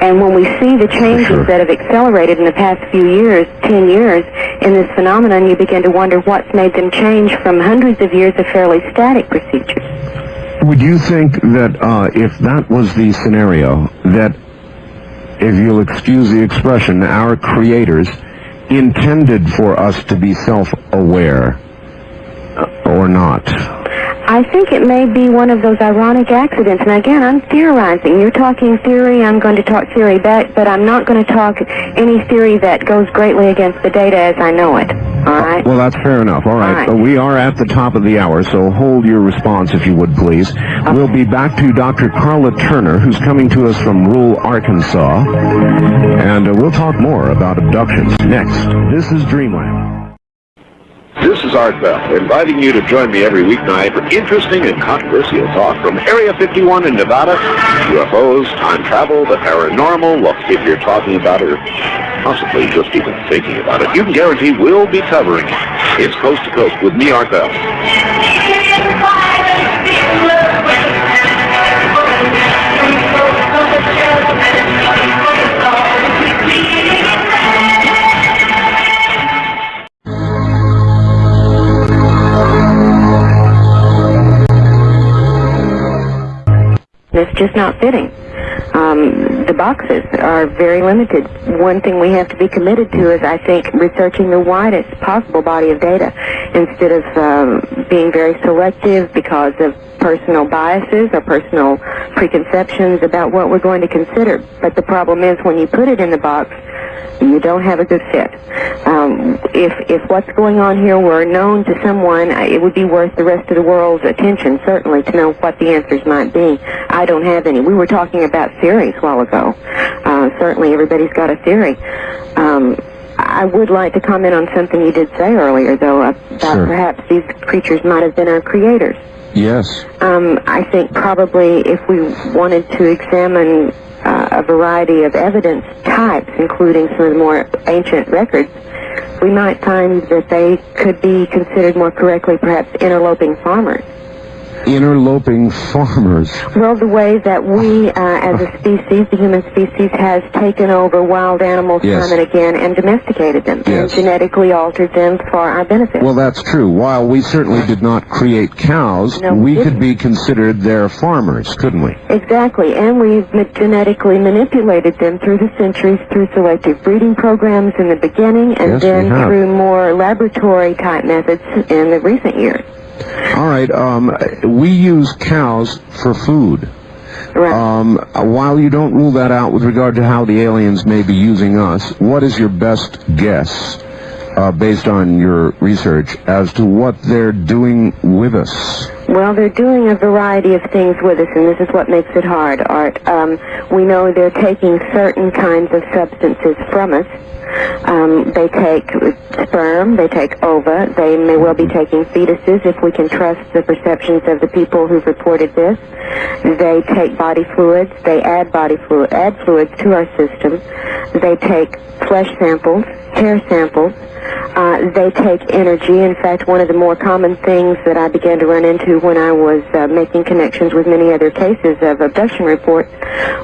And when we see the changes that have accelerated in the past few years, 10 years, in this phenomenon, you begin to wonder what's made them change from hundreds of years of fairly static procedures. Would you think that if that was the scenario, that, if you'll excuse the expression, our creators intended for us to be self-aware, or not? I think it may be one of those ironic accidents. And again, I'm theorizing. You're talking theory, I'm going to talk theory back, but I'm not going to talk any theory that goes greatly against the data as I know it. All right? Well, that's fair enough. All right. All right. We are at the top of the hour, so hold your response if you would, please. Okay. We'll be back to Dr. Carla Turner, who's coming to us from rural Arkansas, and we'll talk more about abductions next. This is Dreamland. This is Art Bell, inviting you to join me every weeknight for interesting and controversial talk from Area 51 in Nevada, UFOs, time travel, the paranormal. Look, if you're talking about it or possibly just even thinking about it, you can guarantee we'll be covering it. It's Coast to Coast with me, Art Bell. It's just not fitting. the boxes are very limited. One thing we have to be committed to is, I think, researching the widest possible body of data instead of being very selective because of personal biases or personal preconceptions about what we're going to consider. But the problem is, when you put it in the box, you don't have a good fit. If what's going on here were known to someone, it would be worth the rest of the world's attention, certainly, to know what the answers might be. I don't have any. We were talking about theories a while ago. Certainly everybody's got a theory. I would like to comment on something you did say earlier, though, about Sure. Perhaps these creatures might have been our creators. Yes. I think probably if we wanted to examine a variety of evidence types, including some of the more ancient records, we might find that they could be considered more correctly perhaps interloping farmers. Interloping farmers. Well, the way that we, as a species, the human species, has taken over wild animals Yes. time and again and domesticated them and Yes. genetically altered them for our benefit. Well, that's true. While we certainly did not create cows, No, we we could be considered their farmers, couldn't we? Exactly, and we've genetically manipulated them through the centuries through selective breeding programs in the beginning, and Yes, then we have. through more laboratory-type methods in the recent years. All right. We use cows for food. Right. While you don't rule that out with regard to how the aliens may be using us, what is your best guess, based on your research, as to what they're doing with us? Well, they're doing a variety of things with us, and this is what makes it hard, Art. We know they're taking certain kinds of substances from us. They take sperm, they take ova, they may well be taking fetuses, if we can trust the perceptions of the people who've reported this. They take body fluids, they add fluids to our system. They take flesh samples, hair samples. They take energy. In fact, one of the more common things that I began to run into when I was making connections with many other cases of abduction reports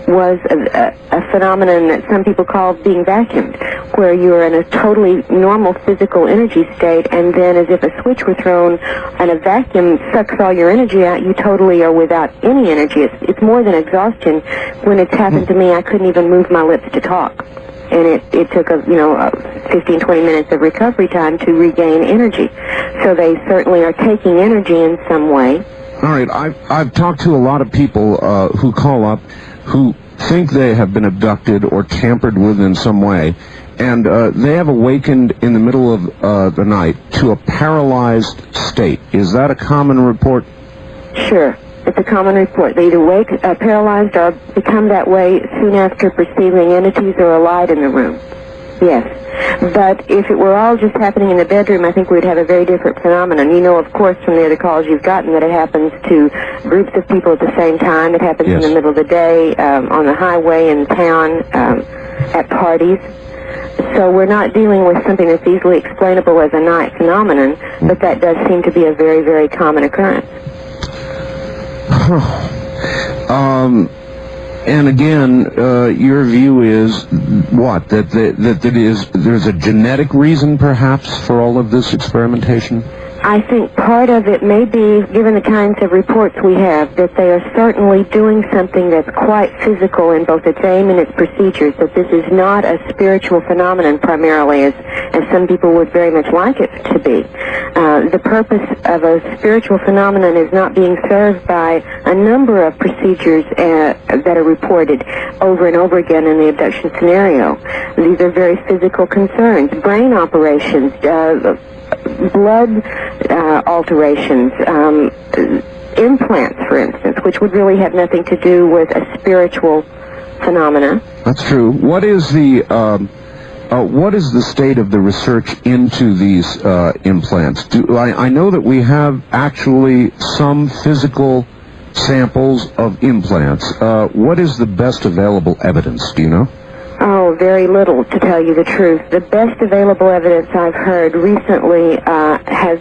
was a phenomenon that some people call being vacuumed, where you're in a totally normal physical energy state, and then as if a switch were thrown and a vacuum sucks all your energy out, you totally are without any energy. It's more than exhaustion. When it's happened to me, I couldn't even move my lips to talk. And it took 15, 20 minutes of recovery time to regain energy. So they certainly are taking energy in some way. All right. I've talked to a lot of people who call up who think they have been abducted or tampered with in some way, and they have awakened in the middle of the night to a paralyzed state. Is that a common report? Sure. It's a common report. They either wake paralyzed or become that way soon after perceiving entities or a light in the room. Yes. But if it were all just happening in the bedroom, I think we'd have a very different phenomenon. You know, of course, from the other calls you've gotten that it happens to groups of people at the same time. It happens Yes. in the middle of the day, on the highway, in town, at parties. So we're not dealing with something that's easily explainable as a night phenomenon, but that does seem to be a very, very common occurrence. And again, your view is what? That there's a genetic reason, perhaps, for all of this experimentation? I think part of it may be, given the kinds of reports we have, that they are certainly doing something that's quite physical in both its aim and its procedures, that this is not a spiritual phenomenon primarily, as some people would very much like it to be. The purpose of a spiritual phenomenon is not being served by a number of procedures that are reported over and over again in the abduction scenario. These are very physical concerns, brain operations, blood alterations, implants, for instance, which would really have nothing to do with a spiritual phenomena. That's true. What is the state of the research into these implants? I know that we have actually some physical samples of implants. What is the best available evidence? Do you know? Oh, very little, to tell you the truth. The best available evidence I've heard recently has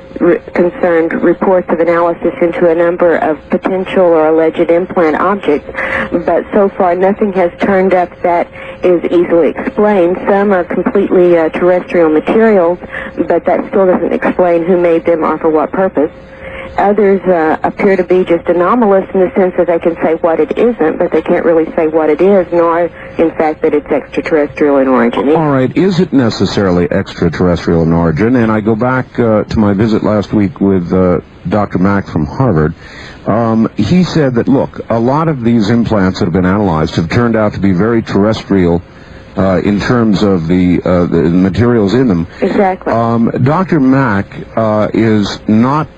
concerned reports of analysis into a number of potential or alleged implant objects, but so far nothing has turned up that is easily explained. Some are completely terrestrial materials, but that still doesn't explain who made them or for what purpose. Others appear to be just anomalous in the sense that they can say what it isn't, but they can't really say what it is, nor, in fact, that it's extraterrestrial in origin. All right, is it necessarily extraterrestrial in origin? And I go back to my visit last week with Dr. Mack from Harvard. He said that, look, a lot of these implants that have been analyzed have turned out to be very terrestrial in terms of the materials in them. Exactly. Dr. Mack is not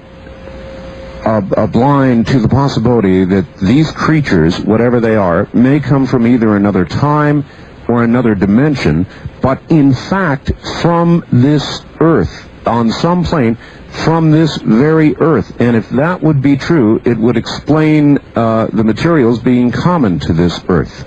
blind to the possibility that these creatures, whatever they are, may come from either another time or another dimension, but in fact from this Earth, on some plane, from this very Earth. And if that would be true, it would explain the materials being common to this Earth.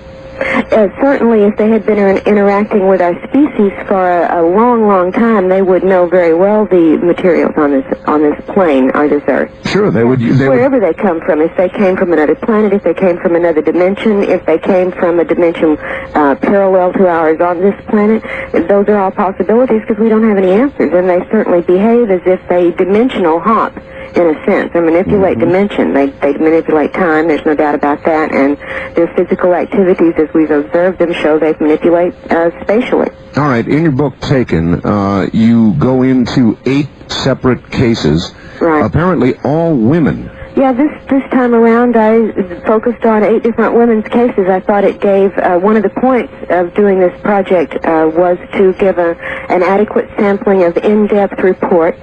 Certainly, if they had been interacting with our species for a long, long time, they would know very well the materials on this plane, or this Earth. Sure, they would. Wherever they come from, if they came from another planet, if they came from another dimension, if they came from a dimension parallel to ours on this planet, those are all possibilities because we don't have any answers, and they certainly behave as if they dimensional hop. In a sense, they manipulate dimension. They manipulate time. There's no doubt about that. And their physical activities, as we've observed them, show they manipulate spatially. All right. In your book, Taken, you go into 8 separate cases. Right. Apparently, all women. Yeah, this time around I focused on 8 different women's cases. I thought it gave, one of the points of doing this project was to give an adequate sampling of in-depth reports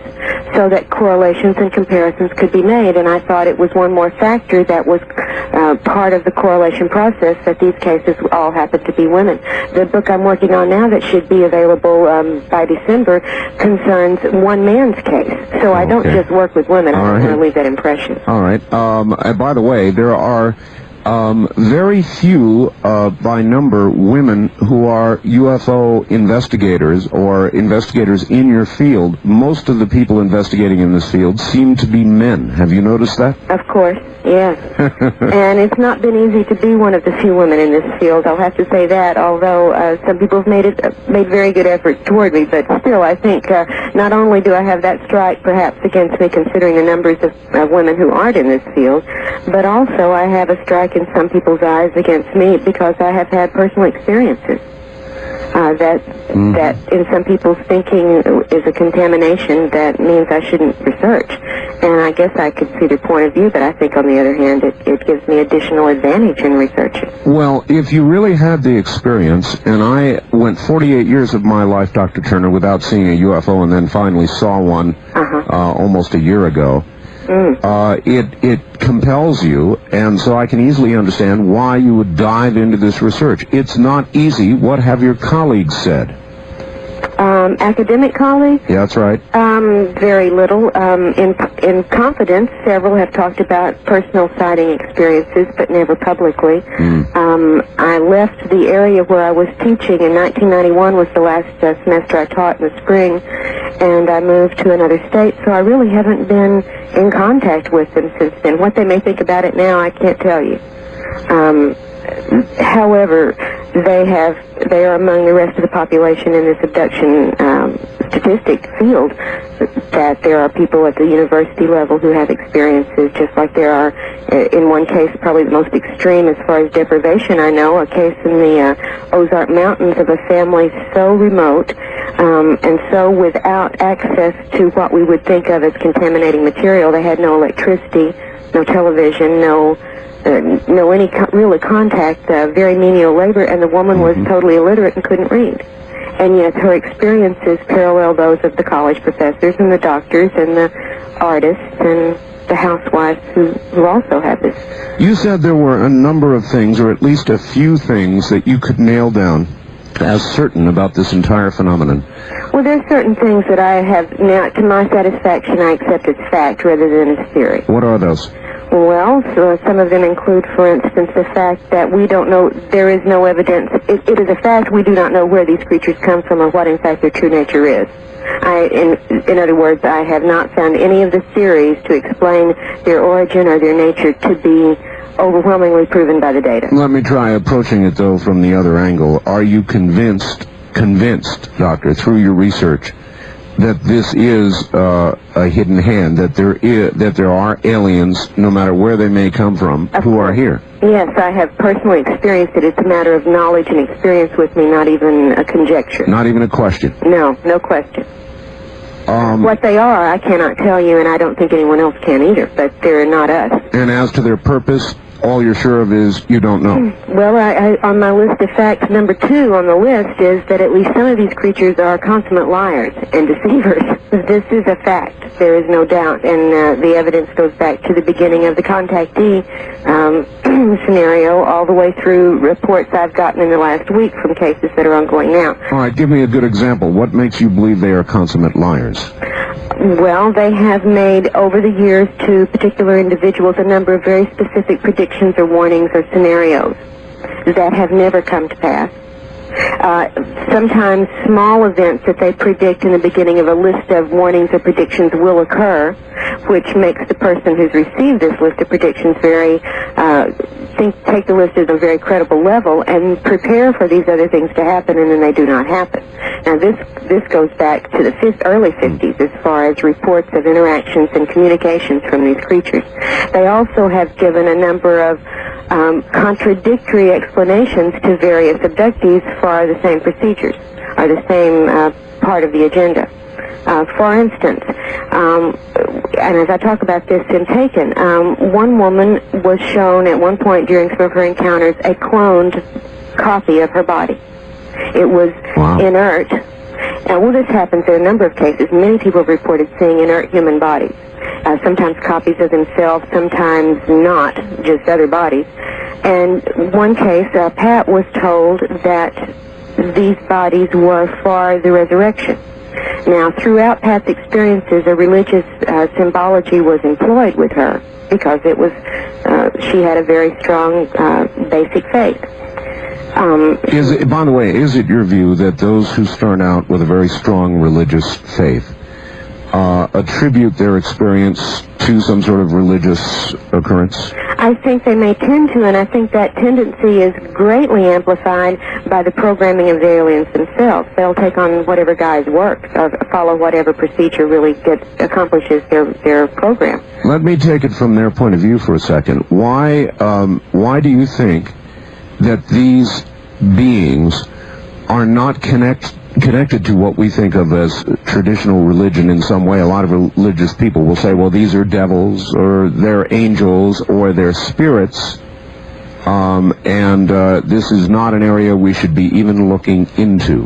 so that correlations and comparisons could be made. And I thought it was one more factor that was part of the correlation process that these cases all happened to be women. The book I'm working on now that should be available by December concerns one man's case. So I don't just work with women. I don't want to leave that impression. All right. By the way, there are very few by number women who are UFO investigators or investigators in your field. Most of the people investigating in this field seem to be men. Have you noticed that? Of course, yes. And it's not been easy to be one of the few women in this field. I'll have to say that, although some people have made very good efforts toward me. But still, I think not only do I have that strike perhaps against me considering the numbers of women who aren't in this field, but also I have a strike in some people's eyes against me because I have had personal experiences that in some people's thinking is a contamination that means I shouldn't research. And I guess I could see their point of view, but I think on the other hand it gives me additional advantage in researching. Well, if you really had the experience, and I went 48 years of my life, Dr. Turner, without seeing a UFO and then finally saw one almost a year ago, it compels you, and so I can easily understand why you would dive into this research. It's not easy. What have your colleagues said? Academic colleagues? Yeah, that's right. Very little. In confidence, several have talked about personal sighting experiences, but never publicly. I left the area where I was teaching in 1991 was the last semester I taught in the spring, and I moved to another state, so I really haven't been in contact with them since then. What they may think about it now, I can't tell you. However, they are among the rest of the population in this abduction statistic field, that there are people at the university level who have experiences, just like there are, in one case, probably the most extreme as far as deprivation I know, a case in the Ozark Mountains of a family so remote and so without access to what we would think of as contaminating material. They had no electricity, no television, no any really contact, very menial labor, and the woman was totally illiterate and couldn't read. And yet her experiences parallel those of the college professors and the doctors and the artists and the housewives who also have this. You said there were a number of things, or at least a few things, that you could nail down as certain about this entire phenomenon. Well, there are certain things that I have now, to my satisfaction, I accept as fact rather than as theory. What are those? Well, so some of them include, for instance, the fact that we don't know, there is no evidence. It is a fact we do not know where these creatures come from or what, in fact, their true nature is. In other words, I have not found any of the theories to explain their origin or their nature to be overwhelmingly proven by the data. Let me try approaching it, though, from the other angle. Are you convinced, Doctor, through your research, that this is a hidden hand, that there are aliens, no matter where they may come from, who are here. Yes, I have personally experienced it. It's a matter of knowledge and experience with me, not even a conjecture. Not even a question. No question. What they are, I cannot tell you, and I don't think anyone else can either, but they're not us. And as to their purpose, all you're sure of is you don't know. Well, I on my list of facts, number 2 on the list is that at least some of these creatures are consummate liars and deceivers. This is a fact. There is no doubt. And the evidence goes back to the beginning of the contactee scenario all the way through reports I've gotten in the last week from cases that are ongoing now. All right, give me a good example. What makes you believe they are consummate liars? Well, they have made, over the years, to particular individuals, a number of very specific predictions or warnings or scenarios that have never come to pass. Sometimes small events that they predict in the beginning of a list of warnings or predictions will occur, which makes the person who's received this list of predictions take the list at a very credible level and prepare for these other things to happen, and then they do not happen. Now, this goes back to the early 50s as far as reports of interactions and communications from these creatures. They also have given a number of contradictory explanations to various abductees for the same procedures, or the same part of the agenda. For instance, and as I talk about this in Taken, one woman was shown at one point during some of her encounters a cloned copy of her body. It was inert. And well, this happens in a number of cases. Many people have reported seeing inert human bodies. Sometimes copies of themselves, sometimes not, just other bodies. And one case, Pat was told that these bodies were for the resurrection. Now, throughout Pat's experiences, a religious symbology was employed with her because it was she had a very strong basic faith. By the way, is it your view that those who start out with a very strong religious faith attribute their experience to some sort of religious occurrence? I think they may tend to, and I think that tendency is greatly amplified by the programming of the aliens themselves. They'll take on whatever guise works, or follow whatever procedure really accomplishes their program. Let me take it from their point of view for a second. Why do you think that these beings are not connected to what we think of as traditional religion in some way? A lot of religious people will say, well, these are devils, or they're angels, or they're spirits, and this is not an area we should be even looking into.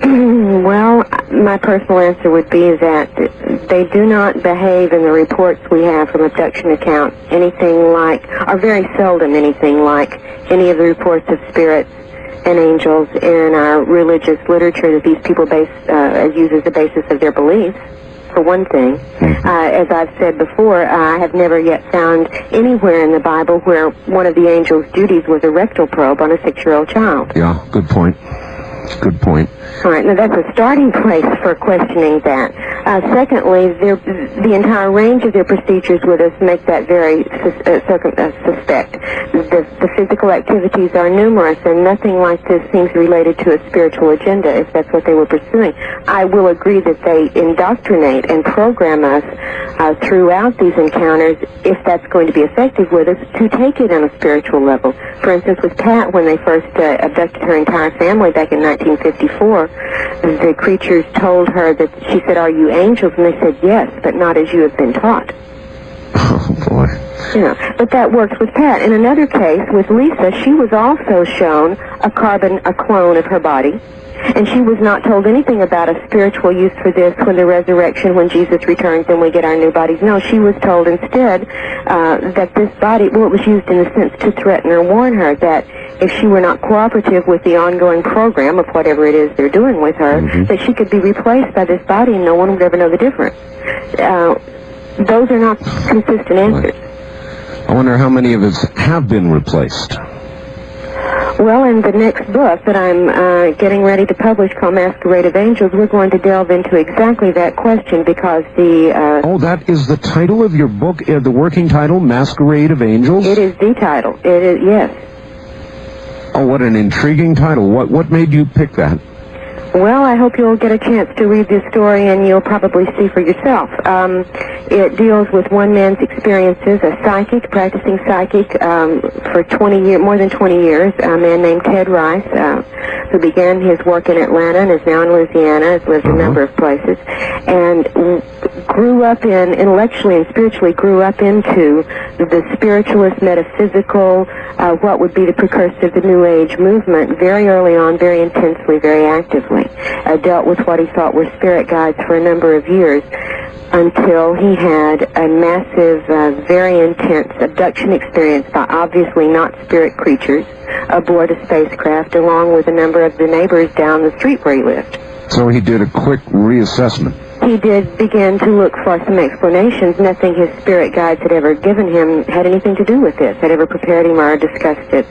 Well, my personal answer would be that they do not behave in the reports we have from abduction accounts anything like, or very seldom anything like, any of the reports of spirits and angels in our religious literature that these people use as the basis of their beliefs, for one thing. As I've said before, I have never yet found anywhere in the Bible where one of the angel's duties was a rectal probe on a 6-year-old child. Yeah, good point. Good point. All right, now that's a starting place for questioning that. Secondly, the entire range of their procedures with us make that very suspect. The physical activities are numerous, and nothing like this seems related to a spiritual agenda, if that's what they were pursuing. I will agree that they indoctrinate and program us throughout these encounters, if that's going to be effective with us, to take it on a spiritual level. For instance, with Pat, when they first abducted her entire family back in 1954, the creatures told her that, she said, "Are you angels?" And they said, "Yes, but not as you have been taught." Oh, boy. Yeah, but that works with Pat. In another case, with Lisa, she was also shown a clone of her body, and she was not told anything about a spiritual use for this when the resurrection, when Jesus returns and we get our new bodies. No, she was told instead that this body, well, it was used in a sense to threaten or warn her that if she were not cooperative with the ongoing program of whatever it is they're doing with her, that she could be replaced by this body and no one would ever know the difference. Those are not consistent answers. I wonder how many of us have been replaced. Well, in the next book that I'm getting ready to publish, called Masquerade of Angels, we're going to delve into exactly that question, because the... Oh, that is the title of your book, the working title, Masquerade of Angels? It is the title. It is, yes. Oh, what an intriguing title. What made you pick that? Well, I hope you'll get a chance to read this story, and you'll probably see for yourself. It deals with one man's experiences, a psychic, practicing psychic for more than 20 years, a man named Ted Rice, who began his work in Atlanta and is now in Louisiana, has lived a number of places, and grew up intellectually and spiritually grew up into the spiritualist, metaphysical, what would be the precursor of the New Age movement very early on, very intensely, very actively. Dealt with what he thought were spirit guides for a number of years until he had a massive, very intense abduction experience by obviously not spirit creatures aboard a spacecraft along with a number of the neighbors down the street where he lived. So he did a quick reassessment. He did begin to look for some explanations. Nothing his spirit guides had ever given him had anything to do with this, had ever prepared him or discussed it,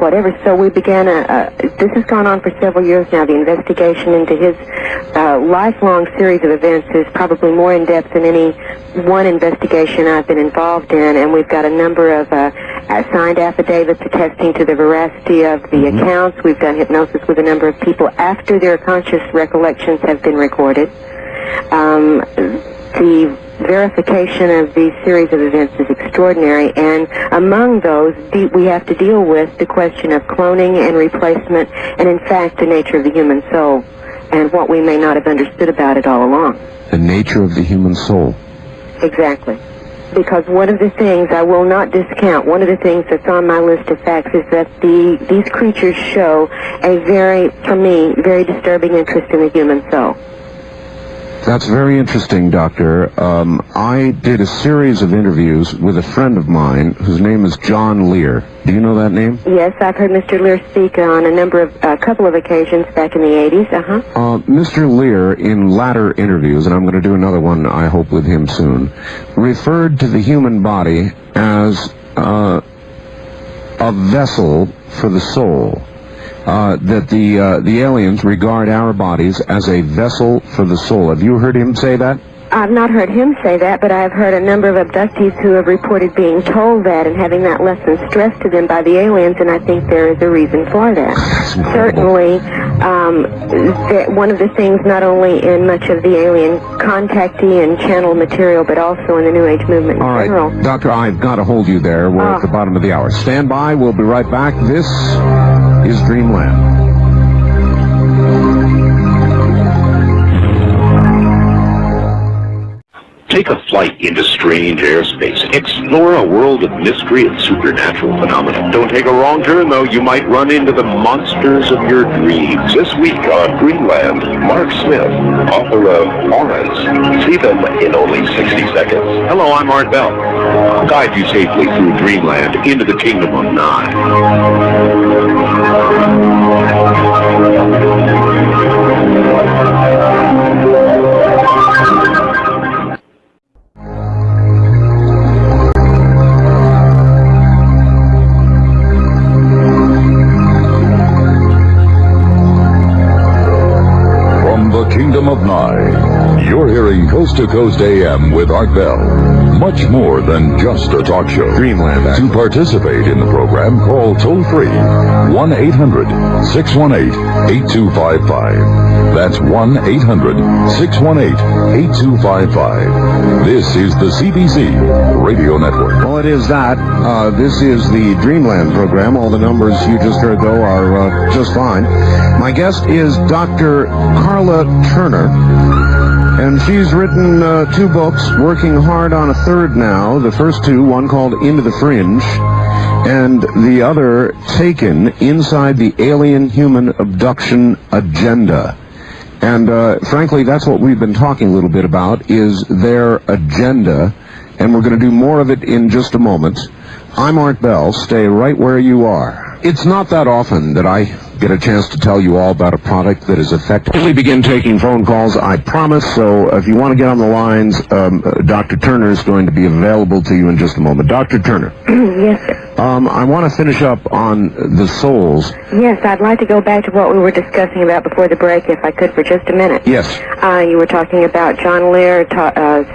whatever. So we began this has gone on for several years now. The investigation into his lifelong series of events is probably more in-depth than any one investigation I've been involved in, and we've got a number of signed affidavits attesting to the veracity of the accounts. We've done hypnosis with a number of people after their conscious recollections have been recorded. The verification of these series of events is extraordinary, and among those, we have to deal with the question of cloning and replacement, and in fact, the nature of the human soul, and what we may not have understood about it all along. The nature of the human soul. Exactly. Because one of the things I will not discount, one of the things that's on my list of facts is that these creatures show a for me, very disturbing interest in the human soul. That's very interesting, Doctor. I did a series of interviews with a friend of mine whose name is John Lear. Do you know that name? Yes, I've heard Mr. Lear speak on a couple of occasions back in the 80s. Mr. Lear, in latter interviews, and I'm going to do another one, I hope, with him soon, referred to the human body as a vessel for the soul. That the aliens regard our bodies as a vessel for the soul. Have you heard him say that? I've not heard him say that, but I've heard a number of abductees who have reported being told that and having that lesson stressed to them by the aliens, and I think there is a reason for that. Certainly, one of the things not only in much of the alien contactee and channel material, but also in the New Age movement in general. All right, Doctor, I've got to hold you there. We're at the bottom of the hour. Stand by. We'll be right back. This is Dreamland. Take a flight into strange airspace. Explore a world of mystery and supernatural phenomena. Don't take a wrong turn, though. You might run into the monsters of your dreams. This week on Dreamland, Mark Smith, author of Auras. See them in only 60 seconds. Hello, I'm Art Bell. I'll guide you safely through Dreamland into the kingdom of Nod. Kingdom of Nye. You're hearing Coast to Coast AM with Art Bell. Much more than just a talk show. Dreamland. To participate in the program, call toll-free 1-800-618-8255. That's 1-800-618-8255. This is the CBC Radio Network. Well, it is that. This is the Dreamland program. All the numbers you just heard, though, are just fine. My guest is Dr. Carla Turner, and she's written 2 books, working hard on a third now. The first 2, one called Into the Fringe, and the other, Taken, Inside the Alien Human Abduction Agenda. And frankly, that's what we've been talking a little bit about, is their agenda, and we're going to do more of it in just a moment. I'm Art Bell. Stay right where you are. It's not that often that I get a chance to tell you all about a product that is effectively begin taking phone calls, I promise. So if you want to get on the lines, Dr. Turner is going to be available to you in just a moment. Dr. Turner. Yes, sir. I want to finish up on the souls. Yes, I'd like to go back to what we were discussing about before the break, if I could, for just a minute. Yes. You were talking about John Lear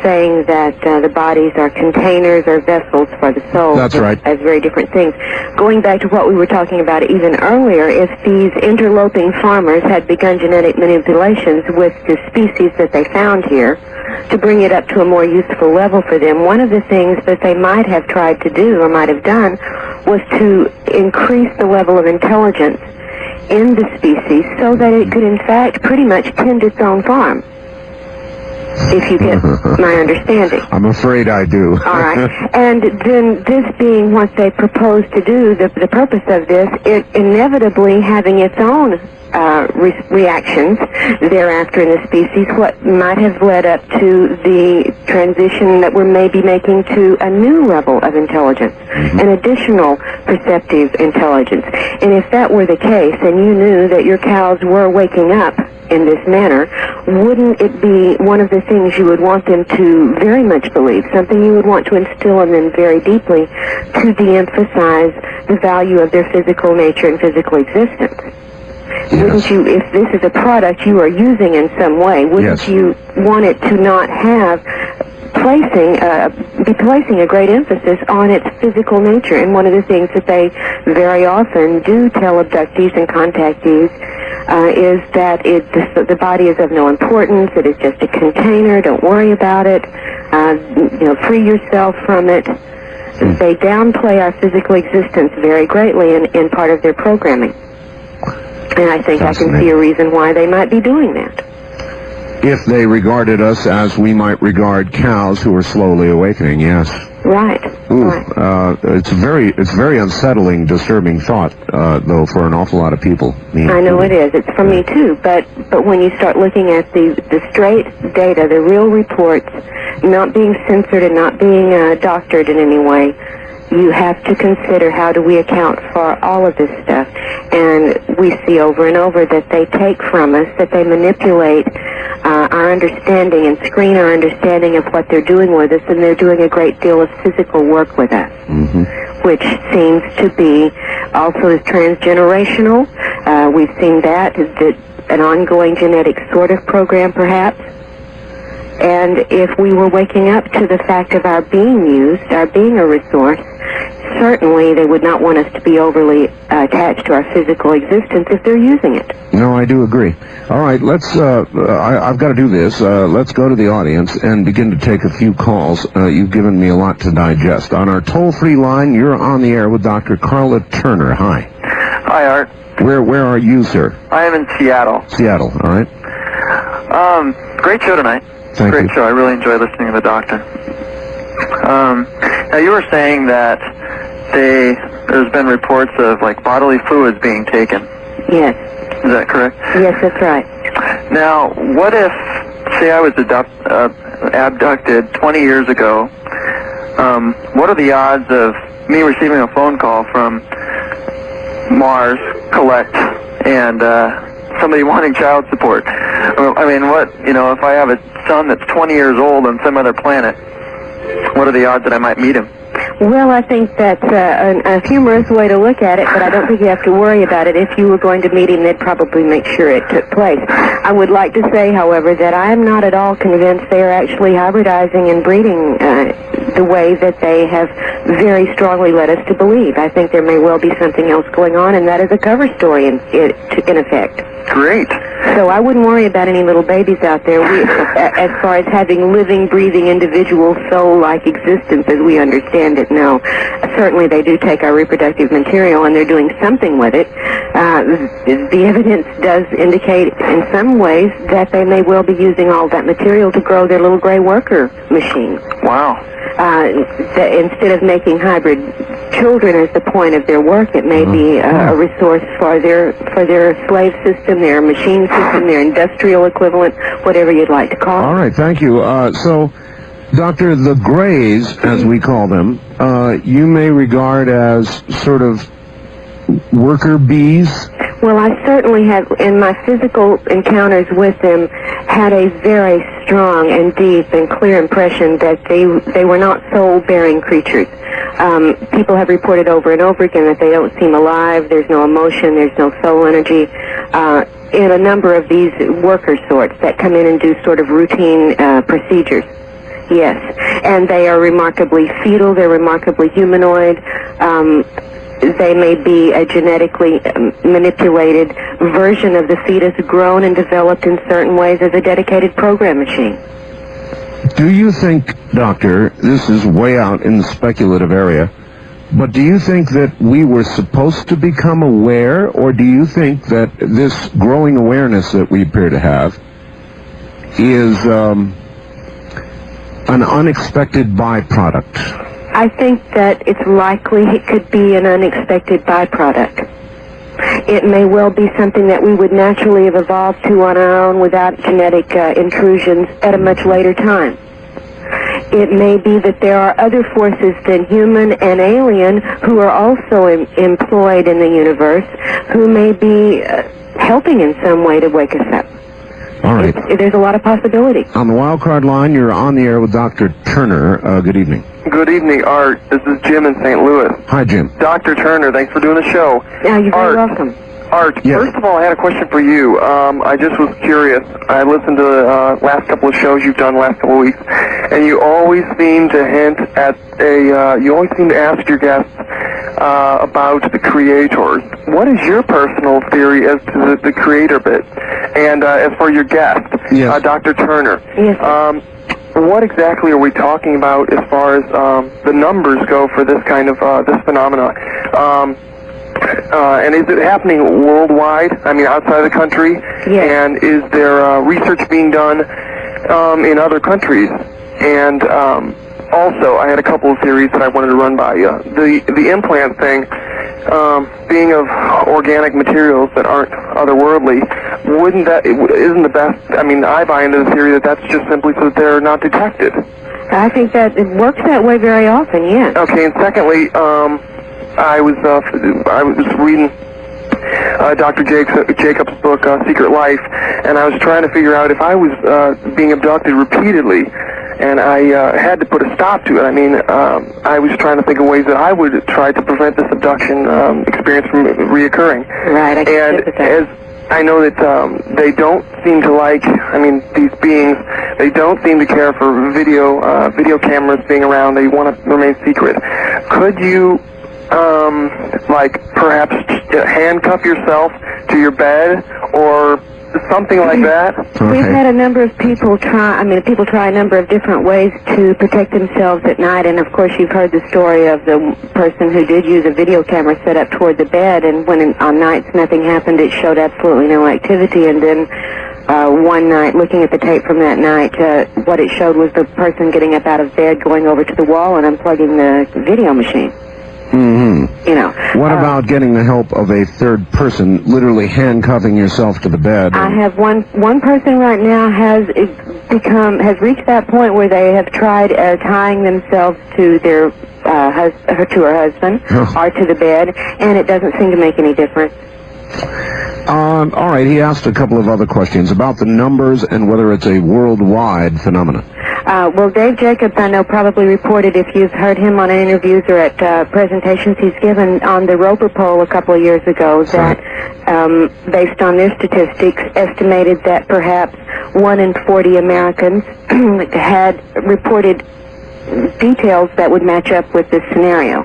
saying that the bodies are containers or vessels for the soul. That's right. As very different things. going back to what we were talking about even earlier, if these interloping farmers had begun genetic manipulations with the species that they found here to bring it up to a more useful level for them, one of the things that they might have tried to do or might have done was to increase the level of intelligence in the species so that it could in fact pretty much tend its own farm. If you get my understanding. I'm afraid I do. All right. And then this being what they propose to do, the purpose of this, it inevitably having its own reactions thereafter in the species, what might have led up to the transition that we're maybe making to a new level of intelligence, an additional perceptive intelligence. And if that were the case, and you knew that your cows were waking up in this manner, wouldn't it be one of the things you would want them to very much believe, something you would want to instill in them very deeply, to de-emphasize the value of their physical nature and physical existence? Yes. Wouldn't you, if this is a product you are using in some way, wouldn't you want it to not have be placing a great emphasis on its physical nature? And one of the things that they very often do tell abductees and contactees is that the body is of no importance, it is just a container, don't worry about it, free yourself from it. They downplay our physical existence very greatly in part of their programming. And I think I can see a reason why they might be doing that. If they regarded us as we might regard cows who are slowly awakening, yes. Right. Ooh, right. It's very unsettling, disturbing thought, though, for an awful lot of people. I know it is. It's for me too. But when you start looking at the straight data, the real reports, not being censored and not being doctored in any way, you have to consider how do we account for all of this stuff. And we see over and over that they take from us, that they manipulate our understanding and screen our understanding of what they're doing with us, and they're doing a great deal of physical work with us, which seems to be also transgenerational. We've seen that an ongoing genetic sort of program, perhaps. And if we were waking up to the fact of our being used, our being a resource, certainly they would not want us to be overly attached to our physical existence if they're using it. No, I do agree. All right, let's, I've got to do this. Let's go to the audience and begin to take a few calls. You've given me a lot to digest. On our toll-free line, you're on the air with Dr. Carla Turner. Hi. Hi, Art. Where are you, sir? I am in Seattle. Seattle, all right. Great show tonight. Great show. I really enjoy listening to the doctor. Now, you were saying that there's been reports of, like, bodily fluids being taken. Yes. Is that correct? Yes, that's right. Now, what if, say I was abducted 20 years ago, what are the odds of me receiving a phone call from Mars, collect, and somebody wanting child support? I mean, if I have a son that's 20 years old on some other planet, what are the odds that I might meet him? Well, I think that's a humorous way to look at it, but I don't think you have to worry about it. If you were going to meet him, they'd probably make sure it took place. I would like to say, however, that I am not at all convinced they are actually hybridizing and breeding the way that they have very strongly led us to believe. I think there may well be something else going on, and that is a cover story in effect. Great. So I wouldn't worry about any little babies out there. As far as having living, breathing, individual, soul-like existence as we understand it, no. Certainly they do take our reproductive material, and they're doing something with it. The evidence does indicate in some ways that they may well be using all that material to grow their little gray worker machine. Wow. Instead of making hybrid children as the point of their work, it may be a resource for their slave system, their machine system, their industrial equivalent, whatever you'd like to call it. All right, thank you. So, Doctor, the Greys, as we call them, you may regard as sort of worker bees? Well, I certainly have, in my physical encounters with them, had a very strong and deep and clear impression that they were not soul-bearing creatures. People have reported over and over again that they don't seem alive, there's no emotion, there's no soul energy. In a number of these worker sorts that come in and do sort of routine procedures. Yes, and they are remarkably fetal, they're remarkably humanoid. they may be a genetically manipulated version of the fetus grown and developed in certain ways as a dedicated program machine. Do you think, Doctor, this is way out in the speculative area, but do you think that we were supposed to become aware, or do you think that this growing awareness that we appear to have is an unexpected byproduct? I think that it's likely it could be an unexpected byproduct. It may well be something that we would naturally have evolved to on our own without genetic intrusions at a much later time. It may be that there are other forces than human and alien who are also employed in the universe who may be helping in some way to wake us up. All right. There's a lot of possibility. On the wild card line, you're on the air with Dr. Turner. Good evening. Good evening, Art. This is Jim in St. Louis. Hi, Jim. Dr. Turner, thanks for doing the show. Yeah, you're very welcome. Art, Yes. First of all, I had a question for you. I just was curious. I listened to the last couple of shows you've done the last couple of weeks, and you always seem to hint at you always seem to ask your guests about the creators. What is your personal theory as to the creator bit? And as for your guest, Yes. Dr. Turner, Yes. what exactly are we talking about as far as the numbers go for this kind of this phenomena? And is it happening worldwide? I mean, outside of the country? Yes. And is there research being done in other countries? And also, I had a couple of theories that I wanted to run by you. The implant thing, being of organic materials that aren't otherworldly, isn't the best? I mean, I buy into the theory that that's just simply so that they're not detected. I think that it works that way very often, yes. Okay, and secondly, I was reading Dr. Jacobs' book, Secret Life, and I was trying to figure out if I was being abducted repeatedly, and I had to put a stop to it. I mean, I was trying to think of ways that I would try to prevent this abduction experience from reoccurring. Right, I can And get with that. as I know that they don't seem to like, I mean, these beings, they don't seem to care for video cameras being around. They want to remain secret. Could you perhaps handcuff yourself to your bed or something like that? We've had a number of people try a number of different ways to protect themselves at night, and of course you've heard the story of the person who did use a video camera set up toward the bed, and when on nights nothing happened, it showed absolutely no activity, and then one night, looking at the tape from that night, what it showed was the person getting up out of bed, going over to the wall and unplugging the video machine. Mm-hmm. You know. What about getting the help of a third person, literally handcuffing yourself to the bed? I have one person right now has reached that point where they have tried tying themselves to their her husband or to the bed, and it doesn't seem to make any difference. All right, he asked a couple of other questions about the numbers and whether it's a worldwide phenomenon. Well, Dave Jacobs, I know, probably reported, if you've heard him on interviews or at presentations he's given on the Roper poll a couple of years ago, that based on their statistics, estimated that perhaps 1 in 40 Americans had reported details that would match up with this scenario.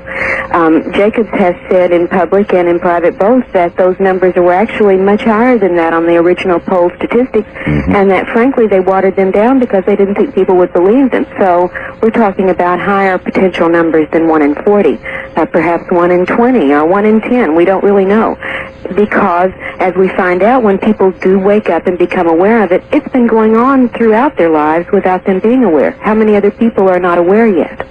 Jacobs has said in public and in private both that those numbers were actually much higher than that on the original poll statistics, and that frankly they watered them down because they didn't think people would believe them. So we're talking about higher potential numbers than 1 in 40, perhaps 1 in 20 or 1 in 10. We don't really know, because as we find out, when people do wake up and become aware of it, it's been going on throughout their lives without them being aware. How many other people are not aware yet?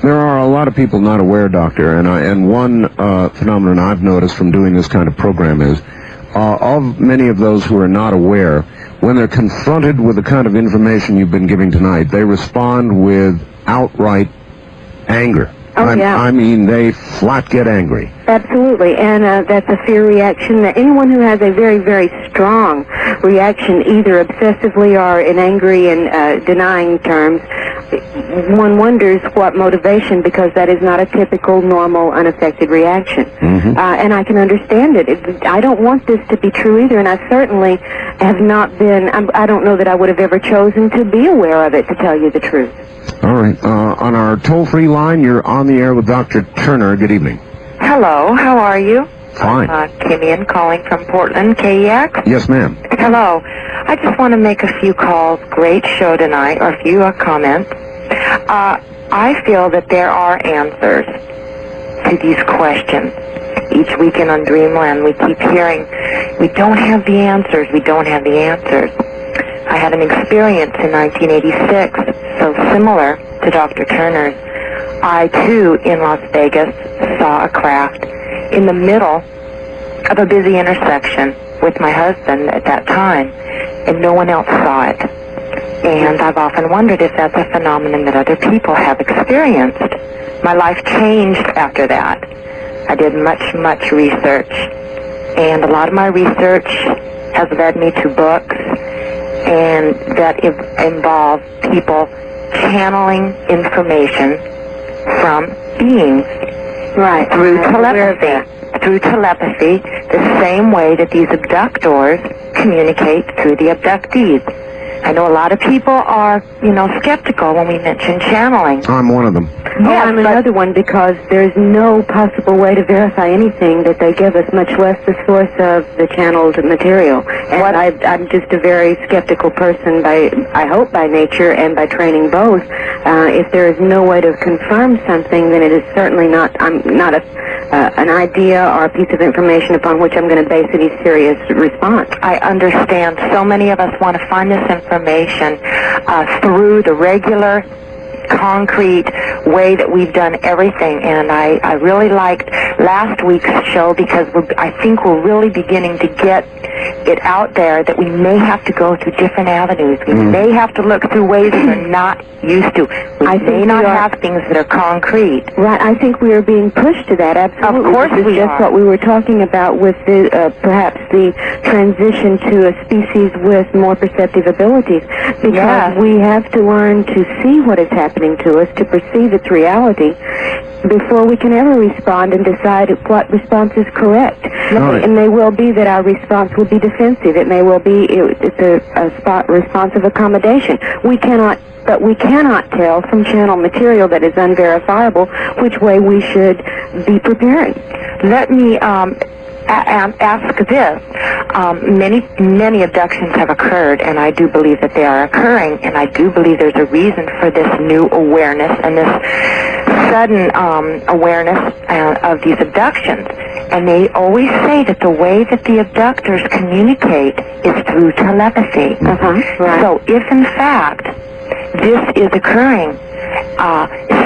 There are a lot of people not aware, Doctor, and one phenomenon I've noticed from doing this kind of program is of many of those who are not aware, when they're confronted with the kind of information you've been giving tonight, they respond with outright anger. I mean, they flat get angry. Absolutely, and that's a fear reaction. Anyone who has a very, very strong reaction, either obsessively or in angry and denying terms, one wonders what motivation, because that is not a typical, normal, unaffected reaction. And I can understand it. I don't want this to be true either, and I certainly have not been, I don't know that I would have ever chosen to be aware of it, to tell you the truth. All right. On our toll-free line, you're on the air with Dr. Turner. Good evening. Hello, how are you? Fine. Kim Ian calling from Portland, KEX. Yes, ma'am. Hello. I just want to make a few calls. Great show tonight, or a few comments. I feel that there are answers to these questions. Each weekend on Dreamland, we keep hearing, we don't have the answers, we don't have the answers. I had an experience in 1986, so similar to Dr. Turner's. I, too, in Las Vegas, saw a craft in the middle of a busy intersection with my husband at that time, and no one else saw it. And I've often wondered if that's a phenomenon that other people have experienced. My life changed after that. I did much research, and a lot of my research has led me to books and that involve people channeling information from beings through telepathy. Through telepathy, the same way that these abductors communicate through the abductees. I know a lot of people are, skeptical when we mention channeling. I'm one of them. Yes, I'm another one, because there's no possible way to verify anything that they give us, much less the source of the channeled material. And I'm just a very skeptical person, I hope by nature and by training both. If there is no way to confirm something, then it is certainly not an idea or a piece of information upon which I'm going to base any serious response. I understand. So many of us want to find this information through the regular, concrete way that we've done everything, and I really liked last week's show because I think we're really beginning to get it out there that we may have to go through different avenues. We may have to look through ways that we're not used to. We may not have things that are concrete. Right, I think we are being pushed to that, absolutely. Of course this is we just are. what we were talking about with perhaps the transition to a species with more perceptive abilities, because we have to learn to see what is happening to us, to perceive its reality, before we can ever respond and decide what response is correct. Right. It may well be that our response will be defensive. It may well be it's a response of accommodation. We cannot tell from channel material that is unverifiable which way we should be preparing. Let me ask this. Many abductions have occurred, and I do believe that they are occurring, and I do believe there's a reason for this new awareness and this sudden awareness of these abductions. And they always say that the way that the abductors communicate is through telepathy. Right. So if in fact this is occurring,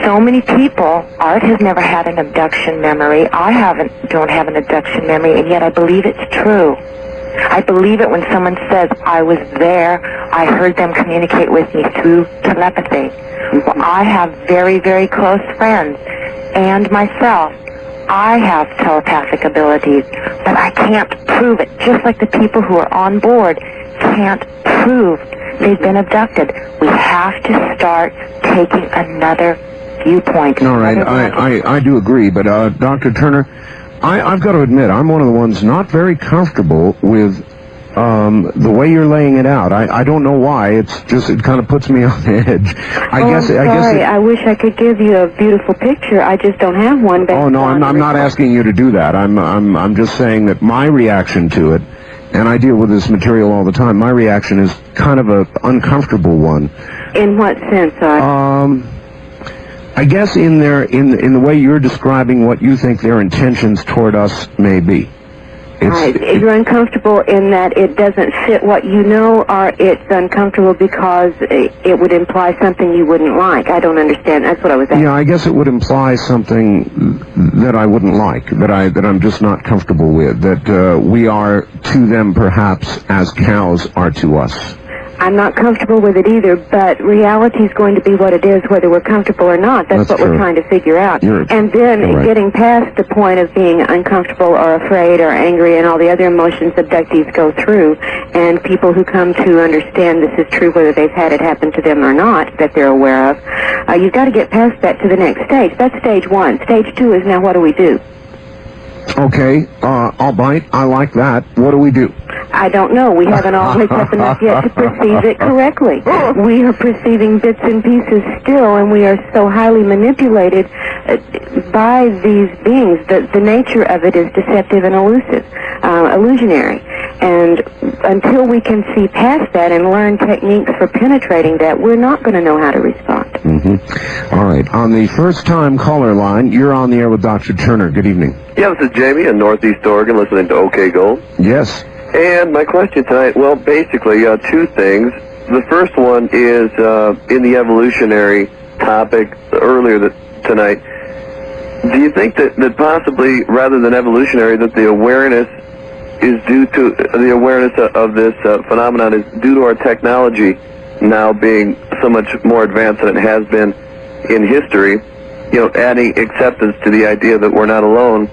so many people, Art has never had an abduction memory. I don't have an abduction memory, and yet I believe it's true. I believe it when someone says, I was there, I heard them communicate with me through telepathy. Well, I have very, very close friends, and myself, I have telepathic abilities, but I can't prove it. Just like the people who are on board can't prove they've been abducted. We have to start taking another viewpoint. All right, I do agree, but Dr. Turner, I've got to admit, I'm one of the ones not very comfortable with the way you're laying it out. I don't know why. It's just, it kind of puts me on edge. I wish I could give you a beautiful picture. I just don't have one. Oh no, I'm not asking you to do that. I'm just saying that my reaction to it, and I deal with this material all the time, my reaction is kind of a uncomfortable one. In what sense? I guess in the way you're describing what you think their intentions toward us may be. You're uncomfortable in that it doesn't fit what you know, or it's uncomfortable because it would imply something you wouldn't like. I don't understand. That's what I was asking. Yeah, I guess it would imply something that I wouldn't like, that I'm just not comfortable with, that we are to them perhaps as cows are to us. I'm not comfortable with it either, but reality is going to be what it is, whether we're comfortable or not. That's what true. We're trying to figure out. And then right. Getting past the point of being uncomfortable or afraid or angry and all the other emotions abductees go through, and people who come to understand this is true, whether they've had it happen to them or not, that they're aware of, you've got to get past that to the next stage. That's stage one. Stage two is now what do we do? Okay, I'll bite. I like that. What do we do? I don't know. We haven't all waked up enough yet to perceive it correctly. We are perceiving bits and pieces still, and we are so highly manipulated by these beings. The nature of it is deceptive and elusive, illusionary. And until we can see past that and learn techniques for penetrating that, we're not going to know how to respond. Mm-hmm. All right. On the first-time caller line, you're on the air with Dr. Turner. Good evening. Yeah, this is Jamie in Northeast Oregon, listening to OK Gold. Yes. And my question tonight, well, basically, two things. The first one is in the evolutionary topic earlier tonight. Do you think that possibly, rather than evolutionary, that the awareness is due to the awareness of this phenomenon is due to our technology now being so much more advanced than it has been in history? You know, adding acceptance to the idea that we're not alone.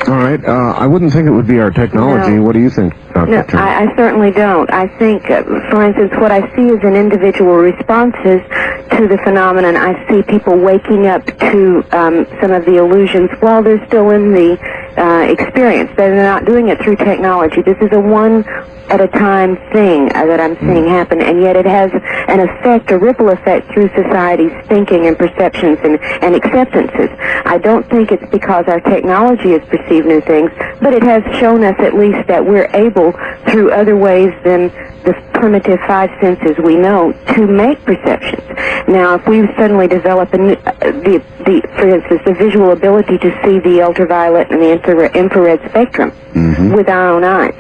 All right. I wouldn't think it would be our technology. No. What do you think, Dr. No, Turner? I certainly don't. I think, for instance, what I see is in individual responses to the phenomenon. I see people waking up to some of the illusions while they're still in the experience. They're not doing it through technology. This is a one-at-a-time thing that I'm seeing happen, and yet it has an effect, a ripple effect through society's thinking and perceptions and acceptances. I don't think it's because our technology has perceived new things, but it has shown us at least that we're able, through other ways than the primitive five senses we know, to make perceptions. Now, if we suddenly develop for instance, the visual ability to see the ultraviolet and the infrared spectrum with our own eyes,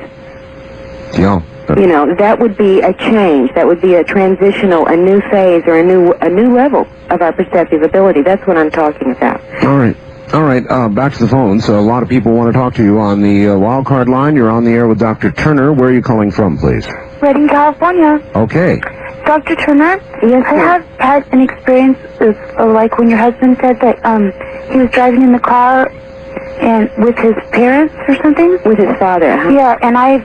Yeah. you know, that would be a change. That would be a transitional, a new phase, or a new level of our perceptive ability. That's what I'm talking about. All right. All right, back to the phone. So a lot of people want to talk to you on the wild card line. You're on the air with Dr. Turner. Where are you calling from, please? Redding, California. Okay. Dr. Turner? Yes, I ma'am. have had an experience of, like when your husband said that he was driving in the car and with his parents or something. With his father, huh? Yeah, and I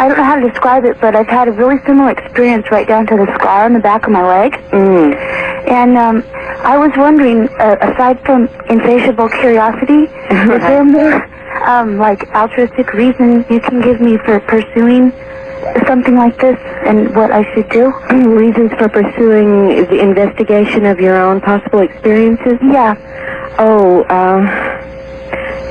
don't know how to describe it, but I've had a really similar experience right down to the scar on the back of my leg. And I was wondering, aside from insatiable curiosity, is there more like altruistic reason you can give me for pursuing something like this and what I should do? Reasons for pursuing the investigation of your own possible experiences? Yeah. Oh,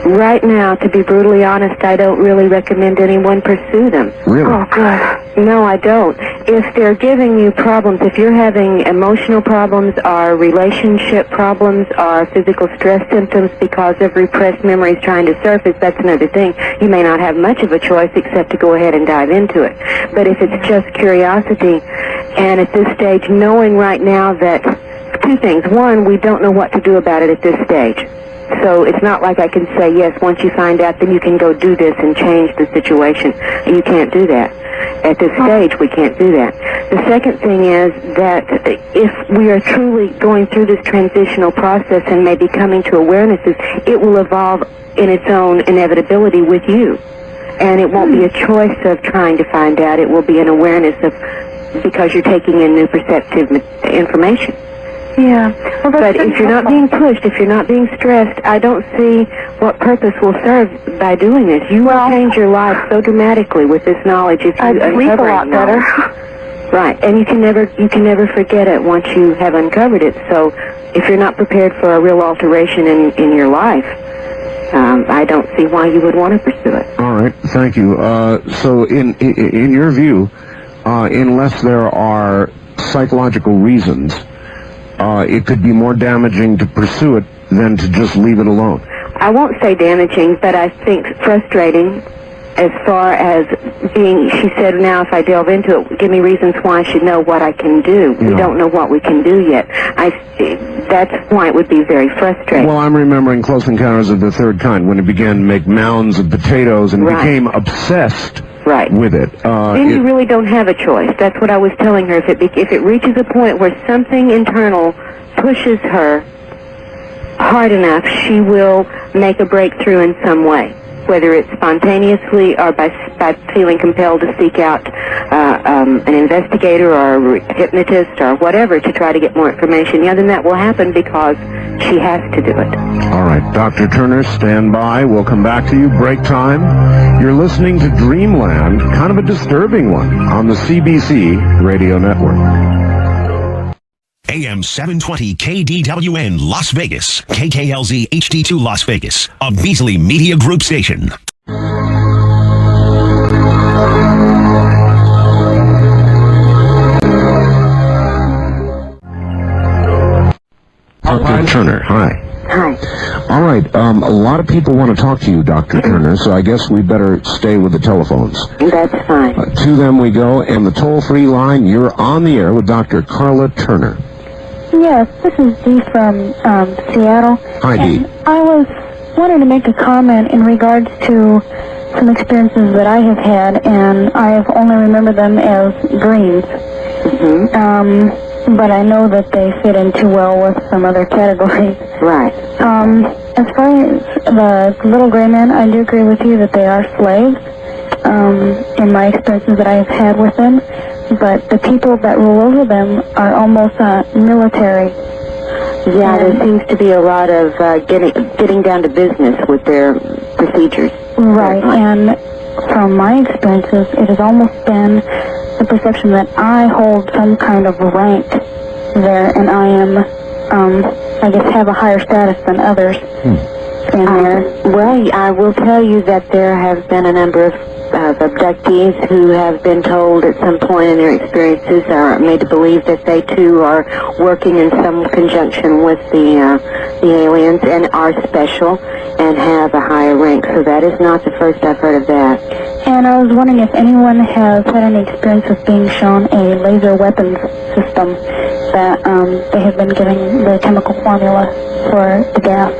right now, to be brutally honest, I don't really recommend anyone pursue them. Really? Oh, good. No, I don't. If they're giving you problems, if you're having emotional problems or relationship problems or physical stress symptoms because of repressed memories trying to surface, that's another thing. You may not have much of a choice except to go ahead and dive into it. But if it's just curiosity, and at this stage, knowing right now that two things. One, we don't know what to do about it at this stage. So it's not like I can say, yes, once you find out, then you can go do this and change the situation. You can't do that. At this stage, we can't do that. The second thing is that if we are truly going through this transitional process and maybe coming to awarenesses, it will evolve in its own inevitability with you. And it won't be a choice of trying to find out. It will be an awareness of, because you're taking in new perceptive information. Yeah. Well, But if you're not being pushed, if you're not being stressed, I don't see what purpose will serve by doing this. You will change your life so dramatically with this knowledge if you I'd sleep a lot better. Right, and you can never forget it once you have uncovered it. So if you're not prepared for a real alteration in your life, I don't see why you would want to pursue it. All right. Thank you. So in your view, unless there are psychological reasons, it could be more damaging to pursue it than to just leave it alone. I won't say damaging, but I think frustrating as far as being, she said, now if I delve into it, give me reasons why I should know what I can do. We don't know what we can do yet. That's why it would be very frustrating. Well, I'm remembering Close Encounters of the Third Kind when it began to make mounds of potatoes and became obsessed with it. Then you really don't have a choice. That's what I was telling her. If it reaches a point where something internal pushes her hard enough, she will make a breakthrough in some way, whether it's spontaneously or by feeling compelled to seek out an investigator or a hypnotist or whatever to try to get more information. Yeah, then that will happen because she has to do it. All right, Dr. Turner, stand by. We'll come back to you. Break time. You're listening to Dreamland, kind of a disturbing one, on the CBC Radio Network. AM 720 KDWN Las Vegas, KKLZ HD2 Las Vegas, a Beasley Media Group station. Dr. Turner, hi. Hi. All right, a lot of people want to talk to you, Dr. Turner, so I guess we better stay with the telephones. That's fine. To them we go, and the toll-free line, you're on the air with Dr. Carla Turner. Yes, this is Dee from Seattle. Hi, Dee. I was wanting to make a comment in regards to some experiences that I have had, and I have only remembered them as dreams. But I know that they fit in too well with some other categories. Right. As far as the little gray men, I do agree with you that they are slaves, in my experiences that I have had with them. But the people that rule over them are almost military. Yeah, there seems to be a lot of getting down to business with their procedures. Right, and from my experiences, it has almost been the perception that I hold some kind of rank there, and I am, I guess, have a higher status than others in there. Well, I will tell you that there have been a number of abductees who have been told at some point in their experiences are made to believe that they too are working in some conjunction with the aliens and are special and have a higher rank. So that is not the first I've heard of that. And I was wondering if anyone has had any experience of being shown a laser weapons system that they have been giving the chemical formula for the gas.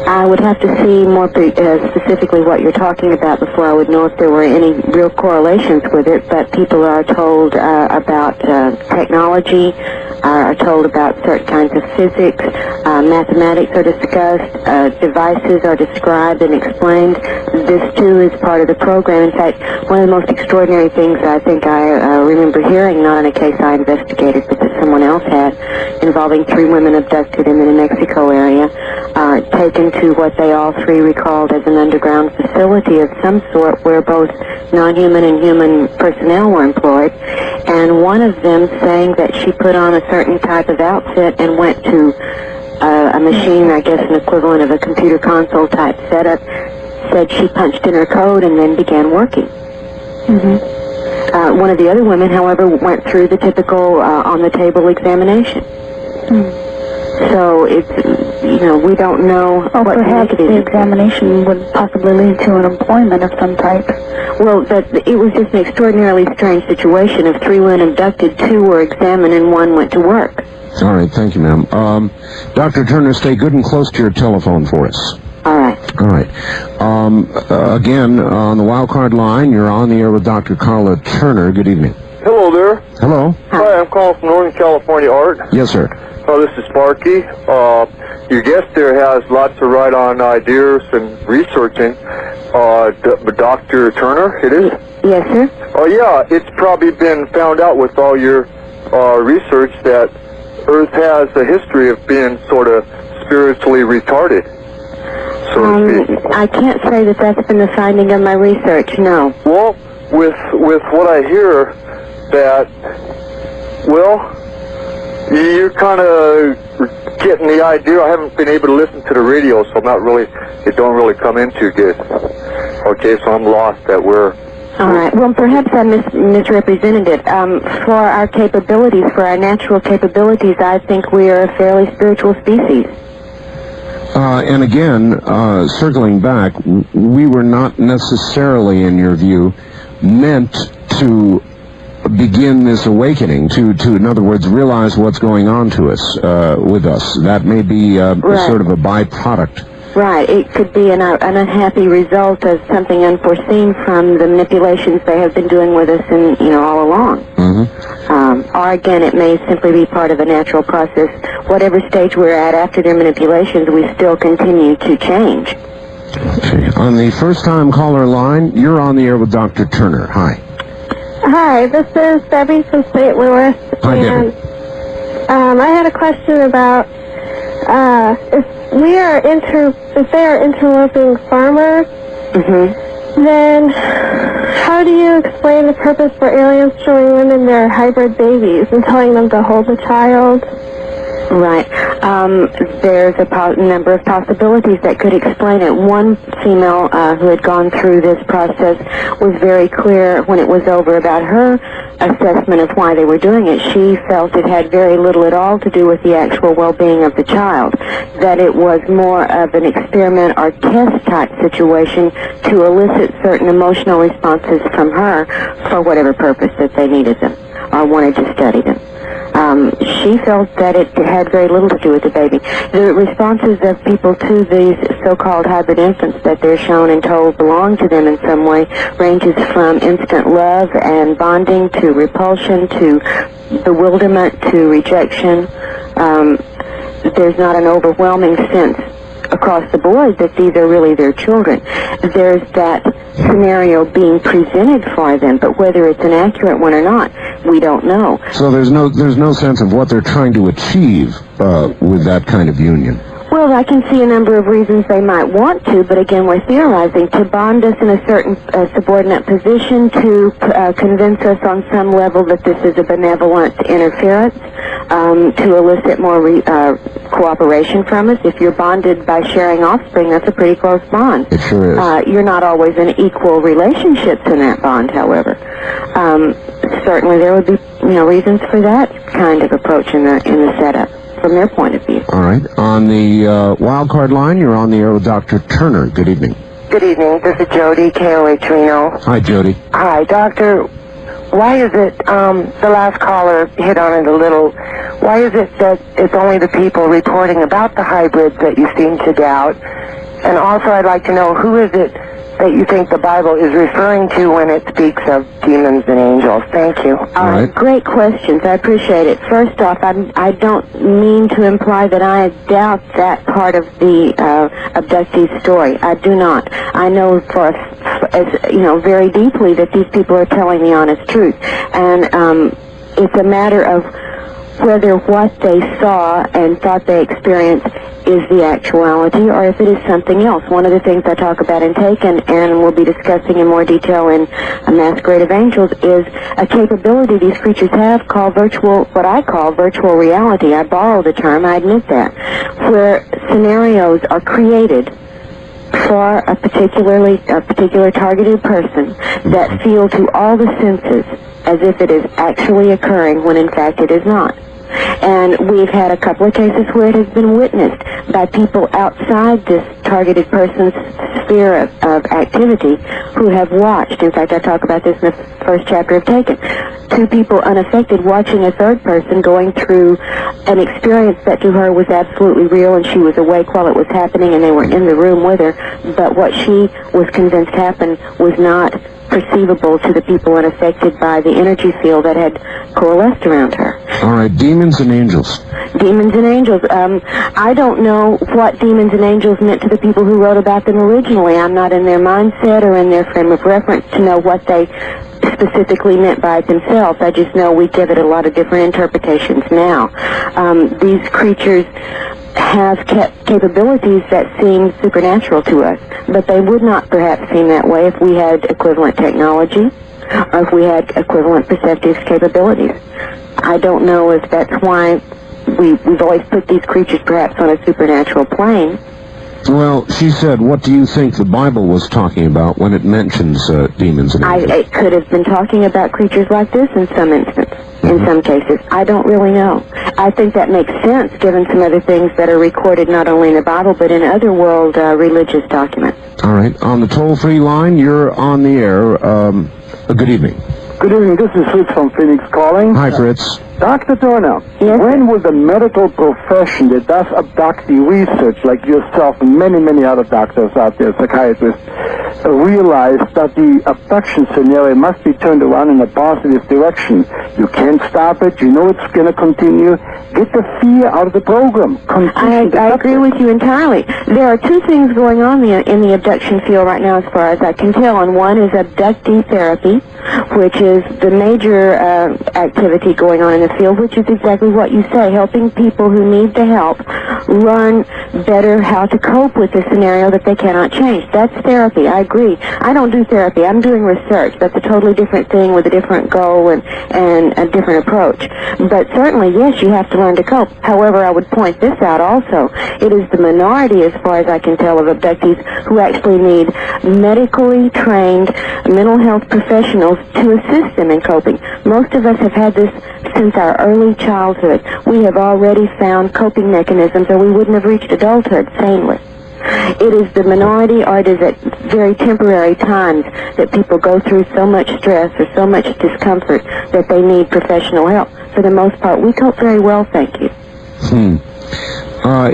I would have to see more specifically what you're talking about before I would know if there were any real correlations with it, but people are told about technology, are told about certain kinds of physics, mathematics are discussed, devices are described and explained. This too is part of the program. In fact, one of the most extraordinary things I think I remember hearing, not in a case I investigated, but that someone else had, involving 3 women abducted in the New Mexico area, taken to what they all 3 recalled as an underground facility of some sort where both non-human and human personnel were employed, and one of them saying that she put on a certain type of outfit and went to a machine, I guess an equivalent of a computer console type setup, said she punched in her code and then began working. One of the other women, however, went through the typical on-the-table examination. So it's, we don't know what perhaps the examination would possibly lead to an employment of some type. Well, it was just an extraordinarily strange situation. Of 3 women abducted, 2 were examined and 1 went to work. All right, thank you, ma'am. Dr. Turner, stay good and close to your telephone for us. All right. All right. Again, on the wild card line, you're on the air with Dr. Carla Turner. Good evening. Hello there. Hello. Hi, I'm calling from Northern California, Art. Yes, sir. This is Sparky. Your guest there has lots of right-on ideas and researching. Dr. Turner, it is? Yes, sir. Oh, yeah, it's probably been found out with all your research that Earth has a history of being sort of spiritually retarded, so to speak. I can't say that that's been the finding of my research, no. Well, with what I hear, that, well, you're kind of getting the idea. I haven't been able to listen to the radio, so it don't really come in too good. Okay, so I'm lost that we're... All right. Well, perhaps I misrepresented it. For our capabilities, for our natural capabilities, I think we are a fairly spiritual species. And again, circling back, we were not necessarily, in your view, meant to begin this awakening, to in other words, realize what's going on to us, with us. That may be right. Sort of a byproduct. Right. It could be an unhappy result of something unforeseen from the manipulations they have been doing with us all along. Or again, it may simply be part of a natural process. Whatever stage we're at after their manipulations, we still continue to change. Okay. On the first-time caller line, you're on the air with Dr. Turner. Hi. Hi, this is Debbie from St. Louis. Hi, Debbie. I had a question about if they are interloping farmers, then, how do you explain the purpose for aliens showing women their hybrid babies and telling them to hold the child? Right. There's a number of possibilities that could explain it. One female who had gone through this process was very clear when it was over about her assessment of why they were doing it. She felt it had very little at all to do with the actual well-being of the child, that it was more of an experiment or test-type situation to elicit certain emotional responses from her for whatever purpose that they needed them or wanted to study them. She felt that it had very little to do with the baby. The responses of people to these so-called hybrid infants that they're shown and told belong to them in some way ranges from instant love and bonding to repulsion to bewilderment to rejection. There's not an overwhelming sense across the board that these are really their children. There's that scenario being presented for them, but whether it's an accurate one or not, we don't know. So there's no sense of what they're trying to achieve with that kind of union. Well, I can see a number of reasons they might want to, but again, we're theorizing to bond us in a certain subordinate position, to convince us on some level that this is a benevolent interference, to elicit more cooperation from us. If you're bonded by sharing offspring, that's a pretty close bond. It sure is. You're not always in equal relationships in that bond, however. Certainly there would be reasons for that kind of approach in the setup from their point of view. All right. On the wild card line, you're on the air with Dr. Turner. Good evening. Good evening. This is Jody, KOH Reno. Hi, Jody. Hi, Doctor. Why is it, the last caller hit on it a little, why is it that it's only the people reporting about the hybrids that you seem to doubt? And also I'd like to know, who is it that you think the Bible is referring to when it speaks of demons and angels? Thank you. All right. Great questions. I appreciate it. First off, I don't mean to imply that I doubt that part of the abductee story. I do not. I know very deeply that these people are telling the honest truth. And it's a matter of whether what they saw and thought they experienced is the actuality or if it is something else. One of the things I talk about in Taken and we'll be discussing in more detail in A Masquerade of Angels is a capability these creatures have called what I call virtual reality. I borrow the term, I admit that, where scenarios are created for a particular targeted person that feel to all the senses as if it is actually occurring when in fact it is not. And we've had a couple of cases where it has been witnessed by people outside this targeted person's sphere of activity who have watched. In fact, I talk about this in the first chapter of Taken. Two people unaffected watching a third person going through an experience that to her was absolutely real, and she was awake while it was happening and they were in the room with her, but what she was convinced happened was not perceivable to the people unaffected by the energy field that had coalesced around her. All right, demons and angels. Demons and angels. I don't know what demons and angels meant to the people who wrote about them originally. I'm not in their mindset or in their frame of reference to know what they specifically meant by it themselves. I just know we give it a lot of different interpretations now. These creatures have capabilities that seem supernatural to us, but they would not perhaps seem that way if we had equivalent technology or if we had equivalent perceptive capabilities. I don't know if that's why we've always put these creatures perhaps on a supernatural plane. Well, she said, what do you think the Bible was talking about when it mentions demons and angels? It could have been talking about creatures like this in some instance, in some cases. I don't really know. I think that makes sense given some other things that are recorded not only in the Bible but in other world religious documents. All right. On the toll-free line, you're on the air. Good evening. Good evening. This is Fritz from Phoenix calling. Hi, Fritz. Dr. Turner, when will the medical profession that does abductee research, like yourself and many, many other doctors out there, psychiatrists, realize that the abduction scenario must be turned around in a positive direction? You can't stop it. You know it's going to continue. Get the fear out of the program. I agree with you entirely. There are two things going on in the abduction field right now as far as I can tell, and one is abductee therapy, which is the major activity going on in the field, which is exactly what you say, helping people who need the help learn better how to cope with the scenario that they cannot change. That's therapy. I agree. I don't do therapy. I'm doing research. That's a totally different thing with a different goal and a different approach. But certainly, yes, you have to learn to cope. However, I would point this out also. It is the minority, as far as I can tell, of abductees who actually need medically trained mental health professionals to assist them in coping. Most of us have had this since our early childhood. We have already found coping mechanisms, or we wouldn't have reached adulthood sanely. It is the minority, or it is at very temporary times that people go through so much stress or so much discomfort that they need professional help. For the most part, we cope very well, thank you.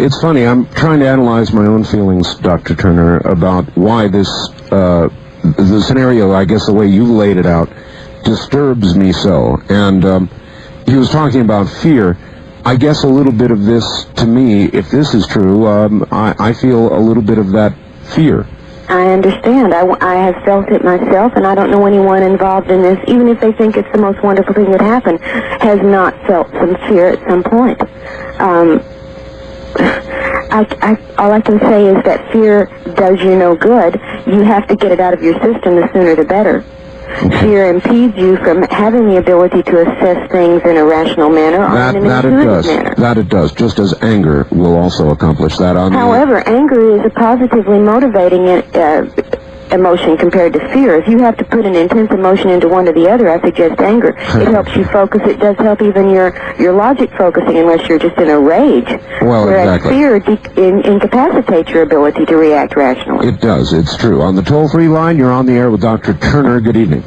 It's funny, I'm trying to analyze my own feelings, Dr. Turner, about why this, the scenario, I guess the way you laid it out, disturbs me so. And he was talking about fear. I guess a little bit of this, to me, if this is true, I feel a little bit of that fear. I understand. I have felt it myself, and I don't know anyone involved in this, even if they think it's the most wonderful thing that happened, has not felt some fear at some point. All I can say is that fear does you no good. You have to get it out of your system, the sooner the better. Fear impedes you from having the ability to assess things in a rational manner or in an intuitive manner. That it does, just as anger will also accomplish that. However, anger is a positively motivating emotion compared to fear. If you have to put an intense emotion into one or the other, I suggest anger. It helps you focus. It does help even your logic focusing, unless you're just in a rage. Well, whereas exactly. fear incapacitates your ability to react rationally. It does. It's true. On the toll-free line, you're on the air with Dr. Turner. Good evening.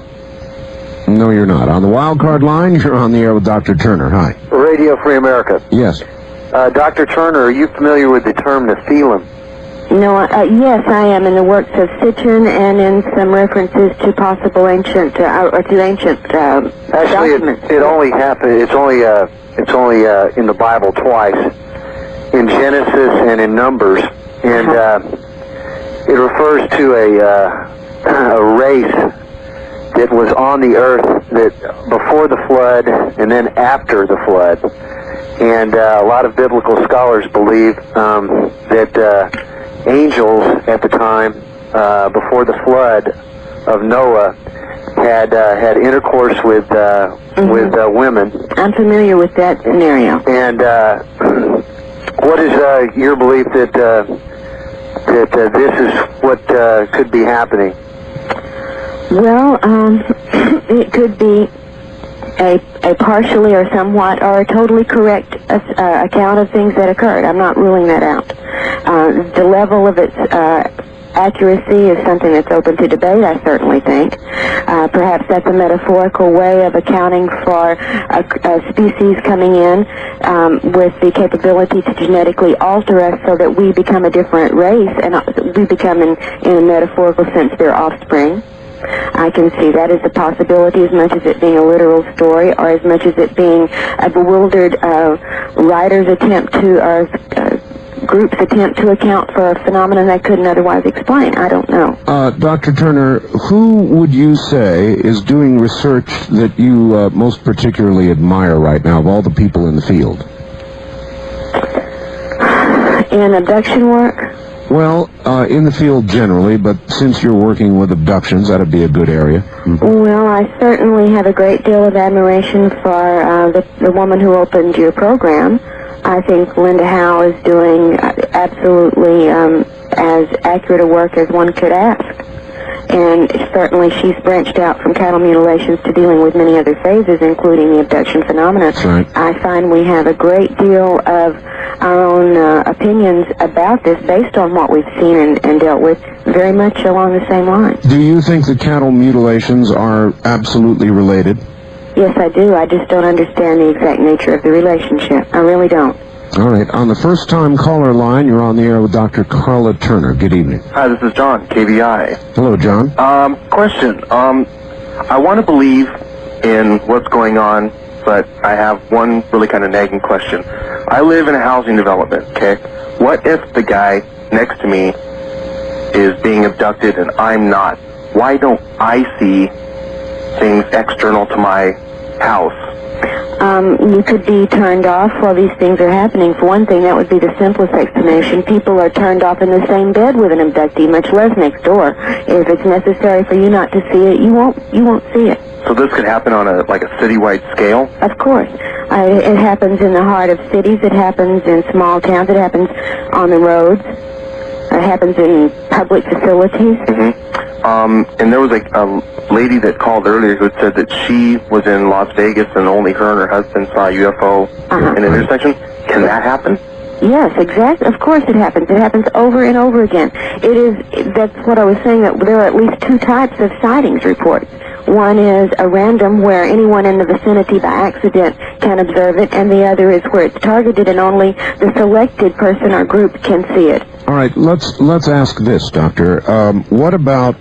No, you're not. On the wild card line, you're on the air with Dr. Turner. Hi. Radio Free America. Yes. Dr. Turner, are you familiar with the term Nephilim? No, yes, I am in the works of Sitchin and in some references to possible ancient, Actually, documents. it only happened. It's only in the Bible twice, in Genesis and in Numbers, and it refers to a race that was on the earth that before the flood and then after the flood, and a lot of biblical scholars believe that angels at the time before the flood of Noah had intercourse with women. I'm familiar with that scenario. And what is your belief that this is what could be happening? Well, it could be a partially or somewhat or a totally correct account of things that occurred. I'm not ruling that out. The level of its accuracy is something that's open to debate, I certainly think. Perhaps that's a metaphorical way of accounting for a species coming in with the capability to genetically alter us so that we become a different race, and we become, in a metaphorical sense, their offspring. I can see that as a possibility, as much as it being a literal story, or as much as it being a bewildered writer's attempt to, or group's attempt to account for a phenomenon they couldn't otherwise explain. I don't know. Dr. Turner, who would you say is doing research that you most particularly admire right now of all the people in the field? In abduction work? Well, in the field generally, but since you're working with abductions, that'd be a good area. Mm-hmm. Well, I certainly have a great deal of admiration for the woman who opened your program. I think Linda Howe is doing absolutely as accurate a work as one could ask. And certainly she's branched out from cattle mutilations to dealing with many other phases, including the abduction phenomena. That's right. I find we have a great deal of our own opinions about this based on what we've seen and dealt with, very much along the same lines. Do you think the cattle mutilations are absolutely related? Yes, I do. I just don't understand the exact nature of the relationship. I really don't. All right. On the first-time caller line, you're on the air with Dr. Carla Turner. Good evening. Hi, this is John, KBI. Hello, John. Question. I want to believe in what's going on, but I have one really kind of nagging question. I live in a housing development, okay? What if the guy next to me is being abducted and I'm not? Why don't I see things external to my house? You could be turned off while these things are happening. For one thing, that would be the simplest explanation. People are turned off in the same bed with an abductee, much less next door. If it's necessary for you not to see it, you won't see it. So this could happen on a citywide scale? Of course. It happens in the heart of cities. It happens in small towns. It happens on the roads. It happens in public facilities. And there was a lady that called earlier who had said that she was in Las Vegas and only her and her husband saw a UFO in an intersection. Can that happen? Yes, exactly. Of course it happens. It happens over and over again. That's what I was saying, that there are at least two types of sightings reports. One is a random, where anyone in the vicinity by accident can observe it, and the other is where it's targeted and only the selected person or group can see it. All right, let's ask this, Doctor. What about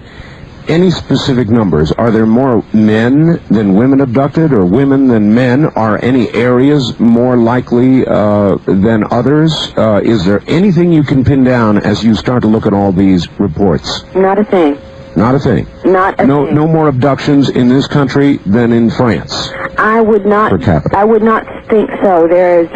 any specific numbers? Are there more men than women abducted, or women than men? Are any areas more likely than others? Is there anything you can pin down as you start to look at all these reports? Not a thing. Not a thing. Not a thing. No more abductions in this country than in France. I would not. Per capita. I would not think so. There is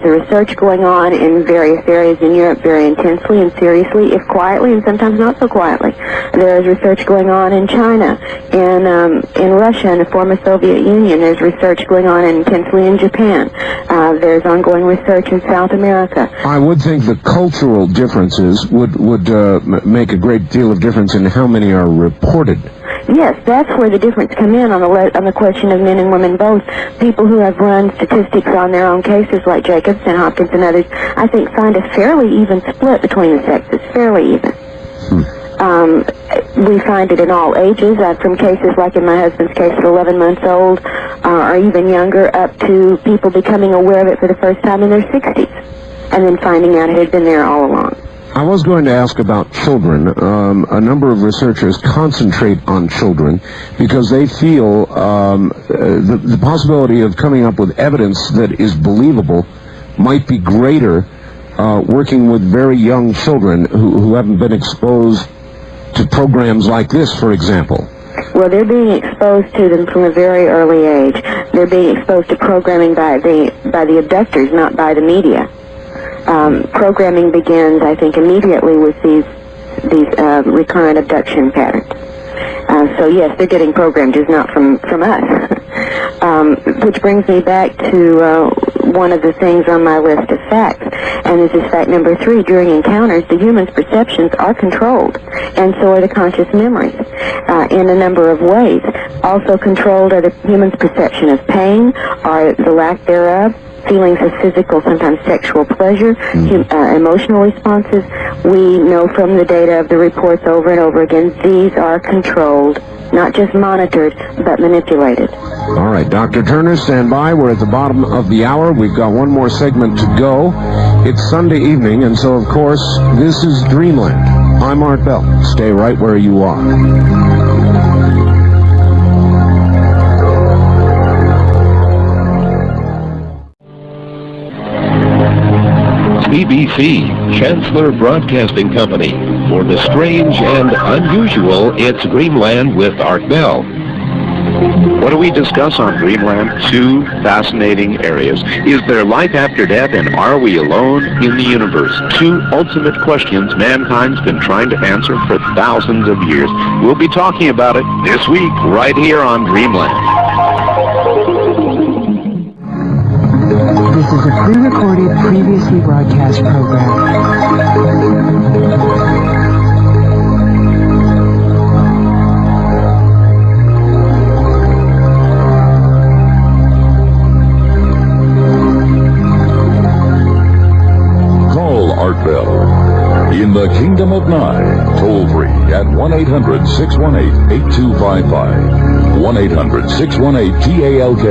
a research going on in various areas in Europe very intensely and seriously, if quietly, and sometimes not so quietly. There is research going on in China, in Russia, in the former Soviet Union. There's research going on intensely in Japan. There's ongoing research in South America. I would think the cultural differences would make a great deal of difference in how many are reported. Yes, that's where the difference come in on the question of men and women both. People who have run statistics on their own cases, like Jacobs and Hopkins and others, I think find a fairly even split between the sexes, fairly even. We find it in all ages, from cases like in my husband's case at 11 months old, or even younger, up to people becoming aware of it for the first time in their 60s, and then finding out it had been there all along. I was going to ask about children. A number of researchers concentrate on children because they feel the possibility of coming up with evidence that is believable might be greater working with very young children who haven't been exposed to programs like this, for example. Well, they're being exposed to them from a very early age. They're being exposed to programming by the abductors, not by the media. Programming begins, I think, immediately with these recurrent abduction patterns. So yes, they're getting programmed, just not from us. Which brings me back to one of the things on my list of facts, and this is fact number 3. During encounters, the human's perceptions are controlled, and so are the conscious memories, in a number of ways. Also controlled are the human's perception of pain, or the lack thereof, feelings of physical, sometimes sexual pleasure, emotional responses. We know from the data of the reports over and over again, these are controlled, not just monitored, but manipulated. All right, Dr. Turner, stand by. We're at the bottom of the hour. We've got one more segment to go. It's Sunday evening, and so, of course, this is Dreamland. I'm Art Bell. Stay right where you are. BBC, Chancellor Broadcasting Company. For the strange and unusual, it's Dreamland with Art Bell. What do we discuss on Dreamland? 2 fascinating areas. Is there life after death, and are we alone in the universe? 2 ultimate questions mankind's been trying to answer for thousands of years. We'll be talking about it this week, right here on Dreamland. This is a pre-recorded, previously broadcast program. Call Art Bell. In the Kingdom of Nye, toll free at 1-800-618-8255. 1-800-618-TALK.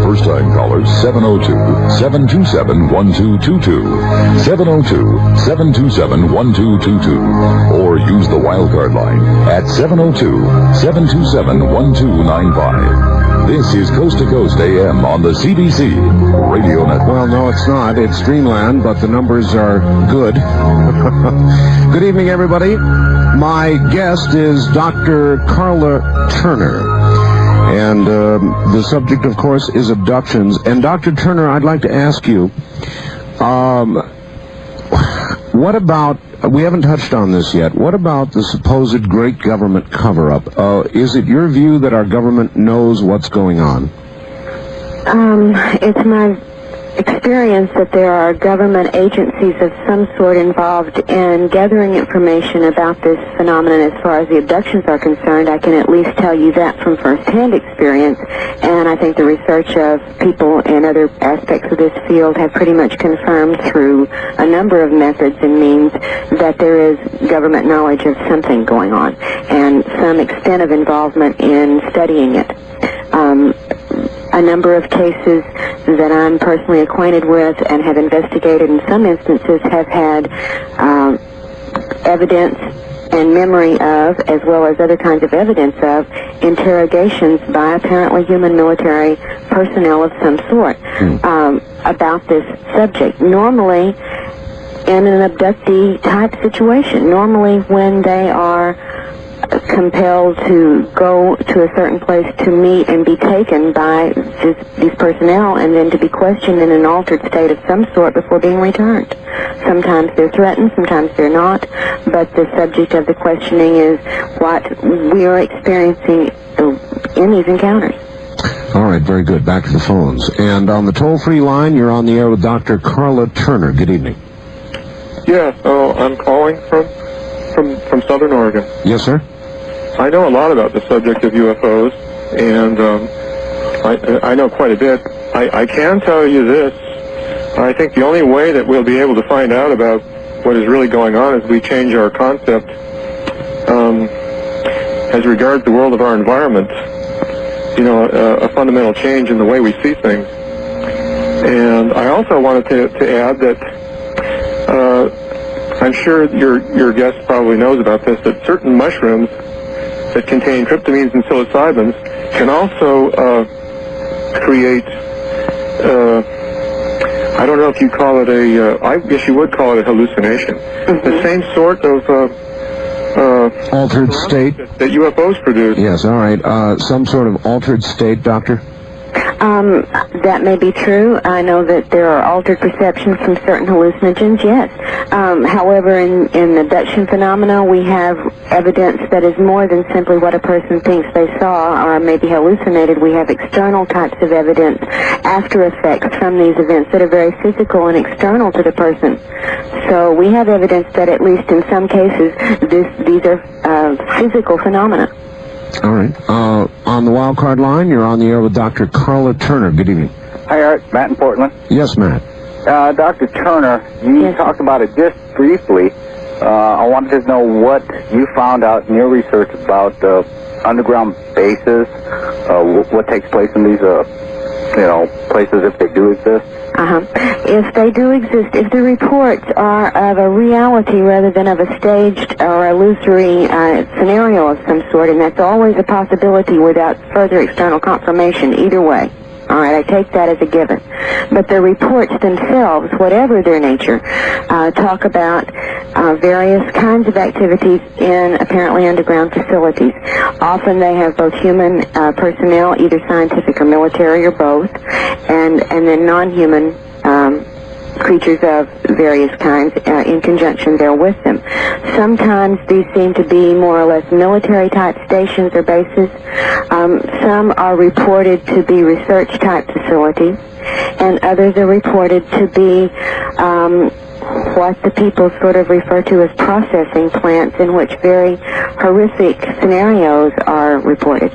First-time callers, 702-727-1222. 702-727-1222. Or use the wildcard line at 702-727-1295. This is Coast to Coast AM on the CBC Radio Network. Well, no, it's not. It's Dreamland, but the numbers are good. Good evening, everybody. My guest is Dr. Carla Turner. And the subject, of course, is abductions. And Dr. Turner, I'd like to ask you, what about, we haven't touched on this yet, what about the supposed great government cover-up? Is it your view that our government knows what's going on? It's my experience that there are government agencies of some sort involved in gathering information about this phenomenon. As far as the abductions are concerned, I can at least tell you that from first-hand experience, and I think the research of people in other aspects of this field have pretty much confirmed through a number of methods and means that there is government knowledge of something going on and some extent of involvement in studying it. A number of cases that I'm personally acquainted with and have investigated in some instances have had evidence and memory of, as well as other kinds of evidence of, interrogations by apparently human military personnel of some sort about this subject. Normally, in an abductee type situation, normally when they are compelled to go to a certain place to meet and be taken by these personnel and then to be questioned in an altered state of some sort before being returned. Sometimes they're threatened, sometimes they're not, but the subject of the questioning is what we are experiencing in these encounters. All right, very good. Back to the phones. And on the toll-free line, you're on the air with Dr. Carla Turner. Good evening. Yes, I'm calling from Southern Oregon. Yes, sir. I know a lot about the subject of UFOs, and I know quite a bit. I can tell you this. I think the only way that we'll be able to find out about what is really going on is we change our concept as regards the world of our environment. You know, a fundamental change in the way we see things. And I also wanted to add that I'm sure your guest probably knows about this, that certain mushrooms that contain tryptamines and psilocybins can also create, I don't know if you call it I guess you would call it a hallucination. The same sort of altered state that UFOs produce. Yes, all right. Some sort of altered state, Doctor? That may be true. I know that there are altered perceptions from certain hallucinogens, yes. However, in abduction phenomena, we have evidence that is more than simply what a person thinks they saw or maybe hallucinated. We have external types of evidence, after effects from these events that are very physical and external to the person. So we have evidence that at least in some cases, these are physical phenomena. All right. On the wild card line, you're on the air with Dr. Carla Turner. Good evening. Hi, Art. Matt in Portland. Yes, Matt. Dr. Turner, you talked about it just briefly. I wanted to know what you found out in your research about underground bases, what takes place in these, places if they do exist. If they do exist, if the reports are of a reality rather than of a staged or illusory scenario of some sort, and that's always a possibility without further external confirmation either way. All right, I take that as a given. But the reports themselves, whatever their nature, talk about various kinds of activities in apparently underground facilities. Often they have both human personnel, either scientific or military or both, and then non-human creatures of various kinds in conjunction there with them. Sometimes these seem to be more or less military-type stations or bases. Some are reported to be research-type facilities, and others are reported to be what the people sort of refer to as processing plants, in which very horrific scenarios are reported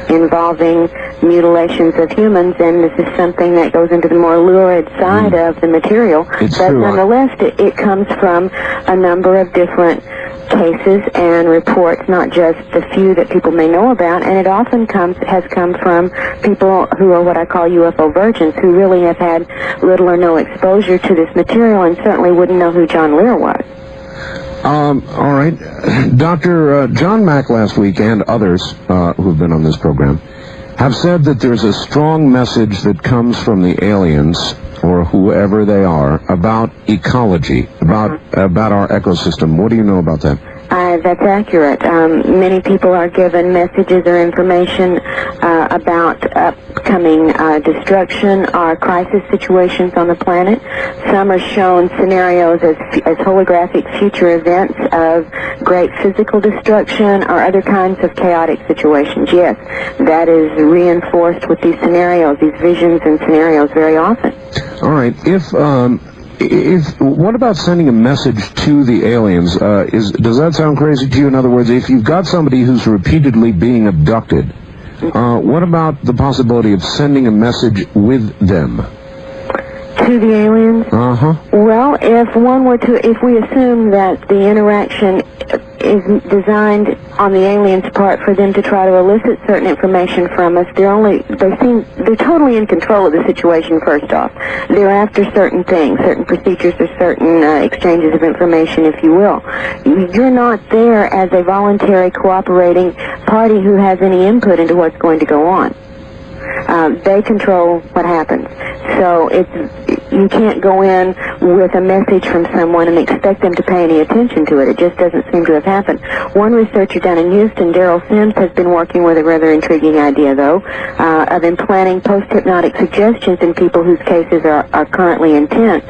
involving mutilations of humans, and this is something that goes into the more lurid side of the material. But nonetheless, it comes from a number of different cases and reports, not just the few that people may know about, and it often has come from people who are what I call UFO virgins, who really have had little or no exposure to this material and certainly wouldn't know who John Lear was. All right. Dr. John Mack last week and others who have been on this program have said that there's a strong message that comes from the aliens, or whoever they are, about ecology, about our ecosystem. What do you know about that? That's accurate. Many people are given messages or information about upcoming destruction or crisis situations on the planet. Some are shown scenarios as holographic future events of great physical destruction or other kinds of chaotic situations. Yes, that is reinforced with these scenarios, these visions and scenarios very often. All right. What about sending a message to the aliens? Does that sound crazy to you? In other words, if you've got somebody who's repeatedly being abducted, what about the possibility of sending a message with them? To the aliens? Uh-huh. Well, if we assume that the interaction is designed on the aliens' part for them to try to elicit certain information from us, they're totally in control of the situation. First off, they're after certain things, certain procedures, or certain exchanges of information, if you will. You're not there as a voluntary cooperating party who has any input into what's going to go on. They control what happens. So you can't go in with a message from someone and expect them to pay any attention to it. It just doesn't seem to have happened. One researcher down in Houston, Daryl Sims, has been working with a rather intriguing idea, though, of implanting post-hypnotic suggestions in people whose cases are currently intense,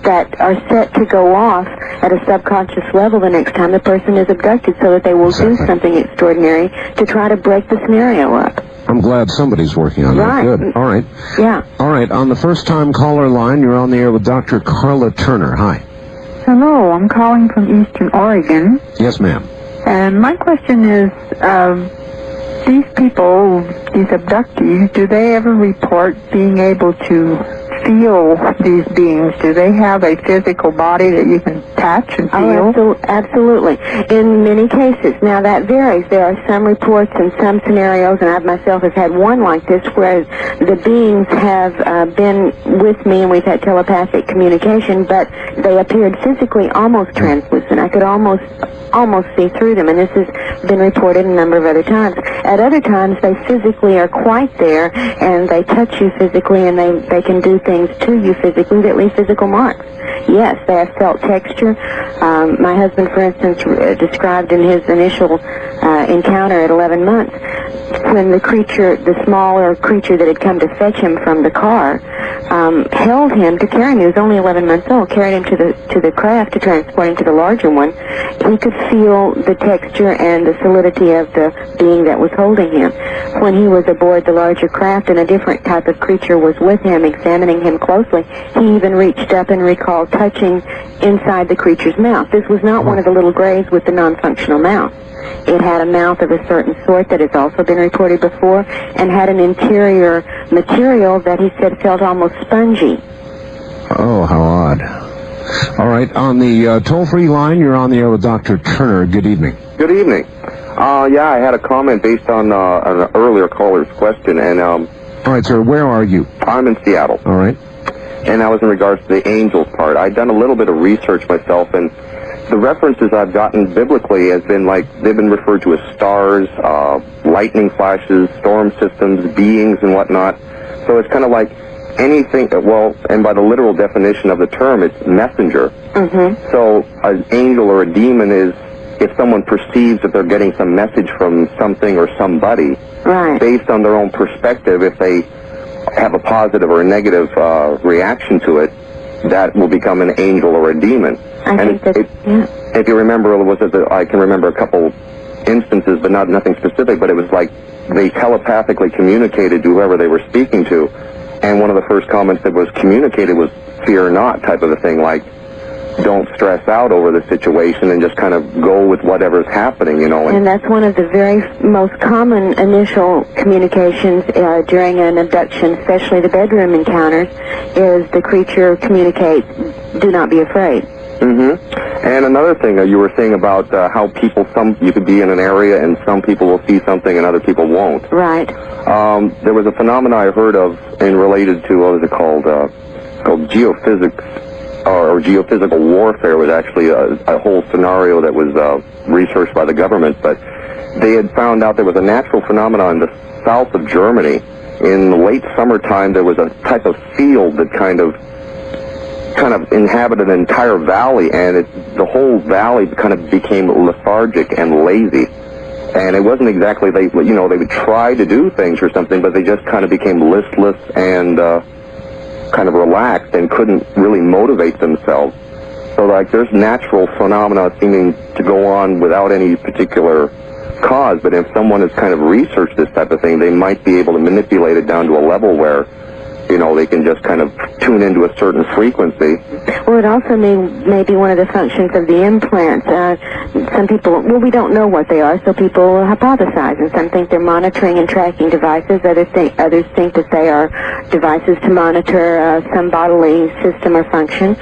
that are set to go off at a subconscious level the next time the person is abducted, so that they will do something extraordinary to try to break the scenario up. I'm glad somebody's working on that. Good. All right. Yeah. All right. On the first-time caller line, you're on the air with Dr. Carla Turner. Hi. Hello. I'm calling from Eastern Oregon. Yes, ma'am. And my question is, these people, these abductees, do they ever report being able to feel these beings? Do they have a physical body that you can touch and feel? Oh, absolutely. In many cases. Now, that varies. There are some reports and some scenarios, and I myself have had one like this, where the beings have been with me and we've had telepathic communication, but they appeared physically almost translucent. I could almost see through them, and this has been reported a number of other times. At other times, they physically are quite there, and they touch you physically, and they can do things to you physically that leave physical marks. Yes, they have felt texture. My husband, for instance, described in his initial encounter at 11 months, when the smaller creature that had come to fetch him from the car, held him to carry him. He was only 11 months old, carried him to the craft to transport him to the larger one. He could feel the texture and the solidity of the being that was holding him. When he was aboard the larger craft and a different type of creature was with him, examining him closely, he even reached up and recalled touching inside the creature's mouth. This was not one of the little grays with the non-functional mouth. It had a mouth of a certain sort that has also been reported before, and had an interior material that he said felt almost spongy. Oh, how odd. All right, on the toll-free line, you're on the air with Dr. Turner. Good evening. Good evening. Yeah, I had a comment based on an earlier caller's question, and all right, sir, where are you? I'm in Seattle. All right. And that was in regards to the angels part. I'd done a little bit of research myself, and the references I've gotten biblically has been like, they've been referred to as stars, lightning flashes, storm systems, beings and whatnot. So it's kind of like anything, well, and by the literal definition of the term, it's messenger. Mm-hmm. So an angel or a demon is if someone perceives that they're getting some message from something or somebody, right, based on their own perspective, if they have a positive or a negative reaction to it, that will become an angel or a demon. If you remember, I can remember a couple instances, but nothing specific, but it was like they telepathically communicated to whoever they were speaking to, and one of the first comments that was communicated was fear not type of a thing, like don't stress out over the situation and just kind of go with whatever's happening, you know. And that's one of the very most common initial communications during an abduction, especially the bedroom encounters, is the creature communicates, do not be afraid. Mm-hmm. And another thing you were saying about how people, you could be in an area and some people will see something and other people won't. Right. There was a phenomenon I heard of and related to, what was it called? Called geophysics. Or geophysical warfare was actually a whole scenario that was researched by the government, but they had found out there was a natural phenomenon in the south of Germany. In the late summertime, there was a type of field that kind of inhabited an entire valley, and the whole valley kind of became lethargic and lazy. And it wasn't exactly they would try to do things or something, but they just kind of became listless and kind of relaxed and couldn't really motivate themselves. So like there's natural phenomena seeming to go on without any particular cause, but if someone has kind of researched this type of thing, they might be able to manipulate it down to a level where they can just kind of tune into a certain frequency. Well, it also may be one of the functions of the implants. Some people, we don't know what they are, so people hypothesize, and some think they're monitoring and tracking devices. Others think that they are devices to monitor some bodily system or function.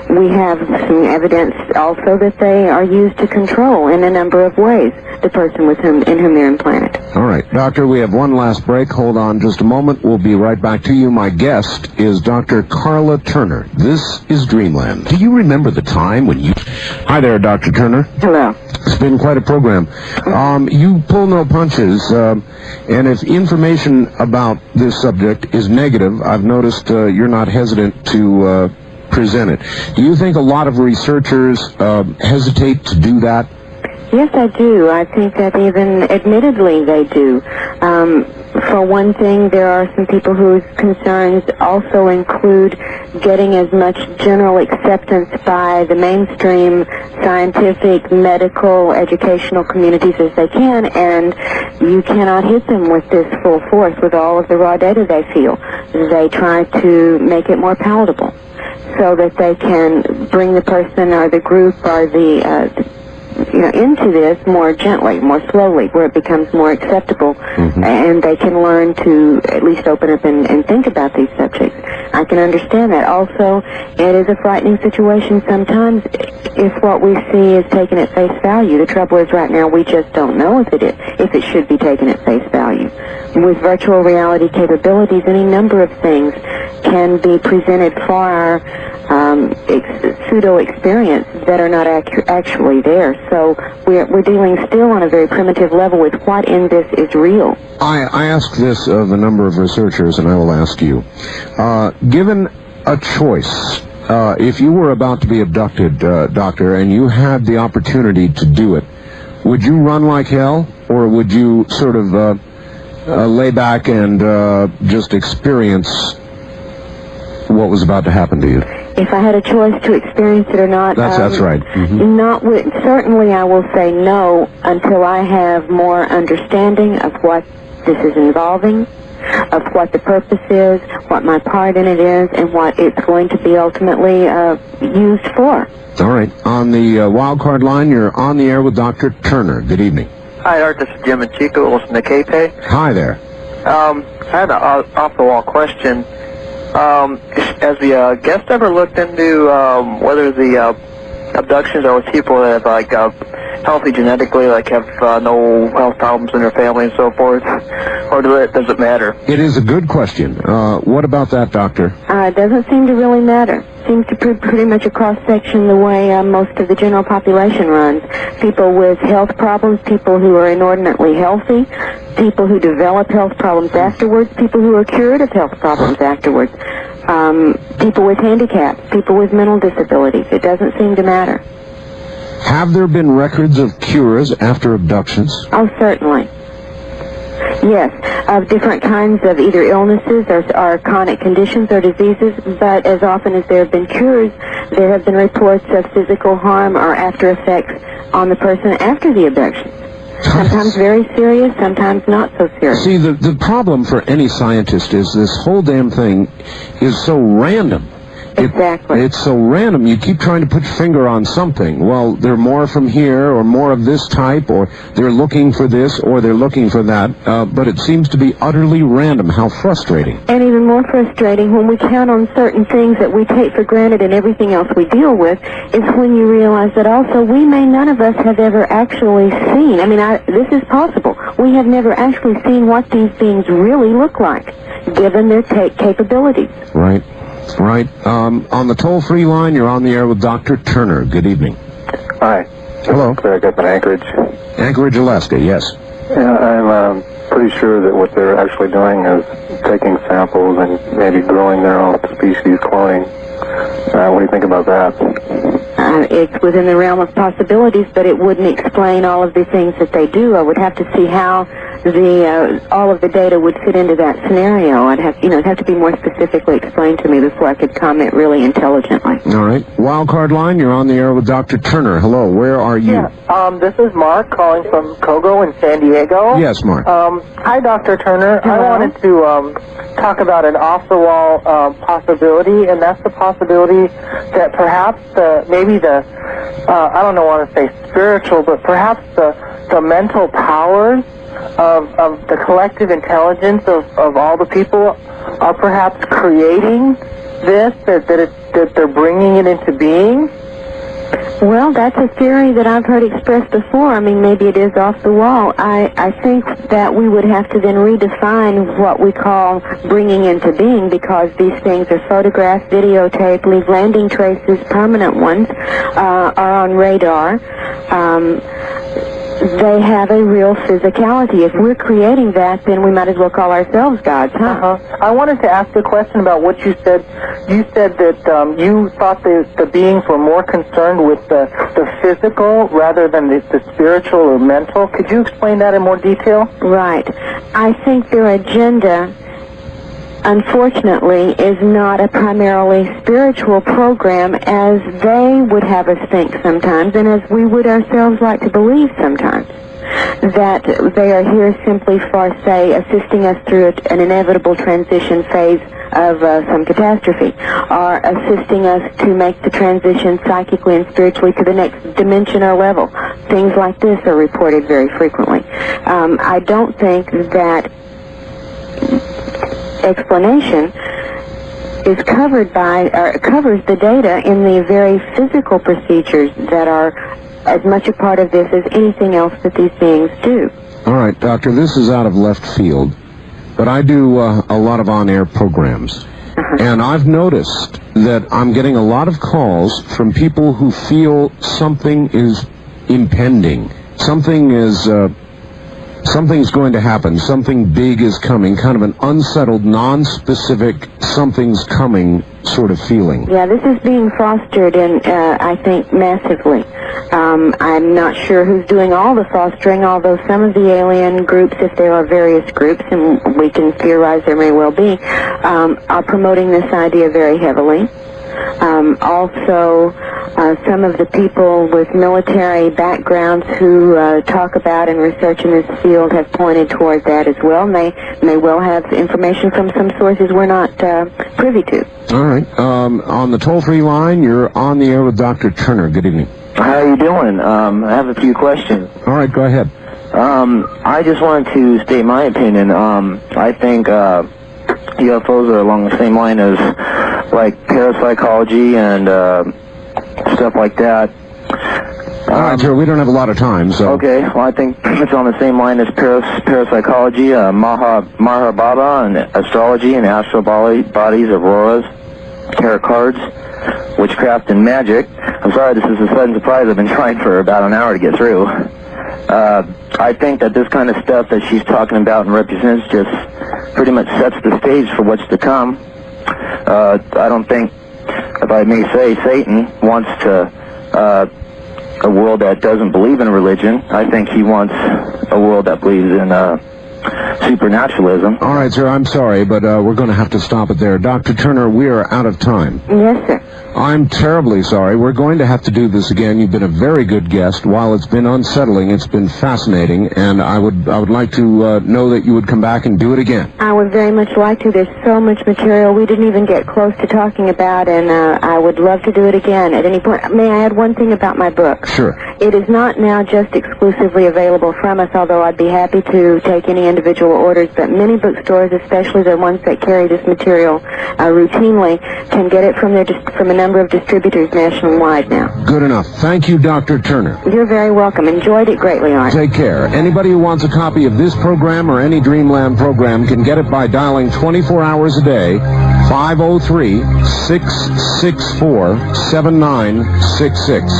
We have some evidence also that they are used to control in a number of ways the person in whom they're implanted. All right, Doctor, we have one last break. Hold on just a moment. We'll be right back to you. My guest is Dr. Carla Turner. This is Dreamland. Do you remember the time when you... Hi there, Dr. Turner. Hello. It's been quite a program. You pull no punches, and if information about this subject is negative, I've noticed you're not hesitant to present it. Do you think a lot of researchers hesitate to do that? Yes, I do. I think that even admittedly they do. For one thing, there are some people whose concerns also include getting as much general acceptance by the mainstream scientific, medical, educational communities as they can, and you cannot hit them with this full force with all of the raw data they feel. They try to make it more palatable so that they can bring the person or the group or the into this more gently, more slowly, where it becomes more acceptable, and they can learn to at least open up and think about these subjects. I can understand that. Also, it is a frightening situation sometimes if what we see is taken at face value. The trouble is right now we just don't know if it should be taken at face value. With virtual reality capabilities, any number of things can be presented for our pseudo-experience that are not actually there. So we're dealing still on a very primitive level with what in this is real. I ask this of a number of researchers, and I will ask you. Given a choice, if you were about to be abducted, Doctor, and you had the opportunity to do it, would you run like hell, or would you sort of lay back and just experience what was about to happen to you? If I had a choice to experience it or not, that's right. Certainly I will say no until I have more understanding of what this is involving, of what the purpose is, what my part in it is, and what it's going to be ultimately used for. All right. On the wild card line, you're on the air with Dr. Turner. Good evening. Hi, Art. This is Jim and Chico. Listen to KP. Hi there. I had an off-the-wall question. Has the guest ever looked into whether the abductions are with people that have like healthy genetically, like have no health problems in their family and so forth, or does it matter? It is a good question. What about that, Doctor? It doesn't seem to really matter. Seems to be pretty much a cross-section the way most of the general population runs. People with health problems, people who are inordinately healthy, people who develop health problems afterwards, people who are cured of health problems afterwards, people with handicaps, people with mental disabilities. It doesn't seem to matter. Have there been records of cures after abductions? Oh, certainly. Yes, of different kinds of either illnesses or chronic conditions or diseases, but as often as there have been cures, there have been reports of physical harm or after effects on the person after the abduction. Sometimes very serious, sometimes not so serious. See, the problem for any scientist is this whole damn thing is so random. Exactly. It's so random. You keep trying to put your finger on something. Well, they're more from here, or more of this type, or they're looking for this, or they're looking for that. But it seems to be utterly random. How frustrating. And even more frustrating when we count on certain things that we take for granted and everything else we deal with is when you realize that also none of us have ever actually seen. I mean, this is possible. We have never actually seen what these beings really look like, given their capabilities. Right. Right. On the toll-free line, you're on the air with Dr. Turner. Good evening. Hi. Hello. Craig up in Anchorage. Anchorage, Alaska, yes. Yeah, I'm pretty sure that what they're actually doing is taking samples and maybe growing their own species, cloning. What do you think about that? It's within the realm of possibilities, but it wouldn't explain all of the things that they do. I would have to see how all of the data would fit into that scenario. It'd have to be more specifically explained to me before I could comment really intelligently. All right. Wildcard line, you're on the air with Dr. Turner. Hello, where are you? Yeah, this is Mark calling from Kogo in San Diego. Yes, Mark. Hi, Dr. Turner. Hello. I wanted to talk about an off-the-wall possibility, and that's the possibility that perhaps I don't want to say spiritual, but perhaps the mental powers of the collective intelligence of all the people are perhaps creating this, that they're bringing it into being? Well, that's a theory that I've heard expressed before. I mean, maybe it is off the wall. I think that we would have to then redefine what we call bringing into being, because these things are photographed, videotaped, leave landing traces, permanent ones, are on radar. They have a real physicality. If we're creating that, then we might as well call ourselves gods, huh? I wanted to ask a question about what you said. You said that you thought the beings were more concerned with the physical rather than the spiritual or mental. Could you explain that in more detail? Right. I think their agenda, unfortunately, is not a primarily spiritual program as they would have us think sometimes, and as we would ourselves like to believe sometimes. That they are here simply for, say, assisting us through an inevitable transition phase of some catastrophe, or assisting us to make the transition psychically and spiritually to the next dimension or level. Things like this are reported very frequently. I don't think that explanation is covered by, or covers the data in the very physical procedures that are as much a part of this as anything else that these beings do. All right, Doctor, this is out of left field, but I do a lot of on-air programs, and I've noticed that I'm getting a lot of calls from people who feel something is impending, something's going to happen, something big is coming, kind of an unsettled, non-specific, something's coming sort of feeling. Yeah, this is being fostered, I think, massively. I'm not sure who's doing all the fostering, although some of the alien groups, if there are various groups, and we can theorize there may well be, are promoting this idea very heavily. Also, some of the people with military backgrounds who talk about and research in this field have pointed toward that as well, and they may well have information from some sources we're not privy to. All right. On the toll-free line, you're on the air with Dr. Turner. Good evening. How are you doing? I have a few questions. All right, go ahead. I just wanted to state my opinion. I think UFOs are along the same line as, like, parapsychology and stuff like that. All right, sir, we don't have a lot of time, so... Okay, well, I think it's on the same line as parapsychology, Maharbaba, and astrology, and astral bodies, auroras, tarot cards, witchcraft, and magic. I'm sorry, this is a sudden surprise. I've been trying for about an hour to get through. I think that this kind of stuff that she's talking about and represents just pretty much sets the stage for what's to come. I don't think, if I may say, Satan wants a world that doesn't believe in religion. I think he wants a world that believes in supernaturalism. All right, sir, I'm sorry, but we're going to have to stop it there. Dr. Turner, we are out of time. Yes, sir. I'm terribly sorry. We're going to have to do this again. You've been a very good guest. While it's been unsettling, it's been fascinating, and I would like to know that you would come back and do it again. I would very much like to. There's so much material we didn't even get close to talking about, and I would love to do it again at any point. May I add one thing about my book? Sure. It is not now just exclusively available from us, although I'd be happy to take any individual orders, but many bookstores, especially the ones that carry this material routinely, can get it from a number of distributors nationwide now. Good enough. Thank you, Dr. Turner. You're very welcome. Enjoyed it greatly, Art. Take care. Anybody who wants a copy of this program or any Dreamland program can get it by dialing 24 hours a day, 503-664-7966.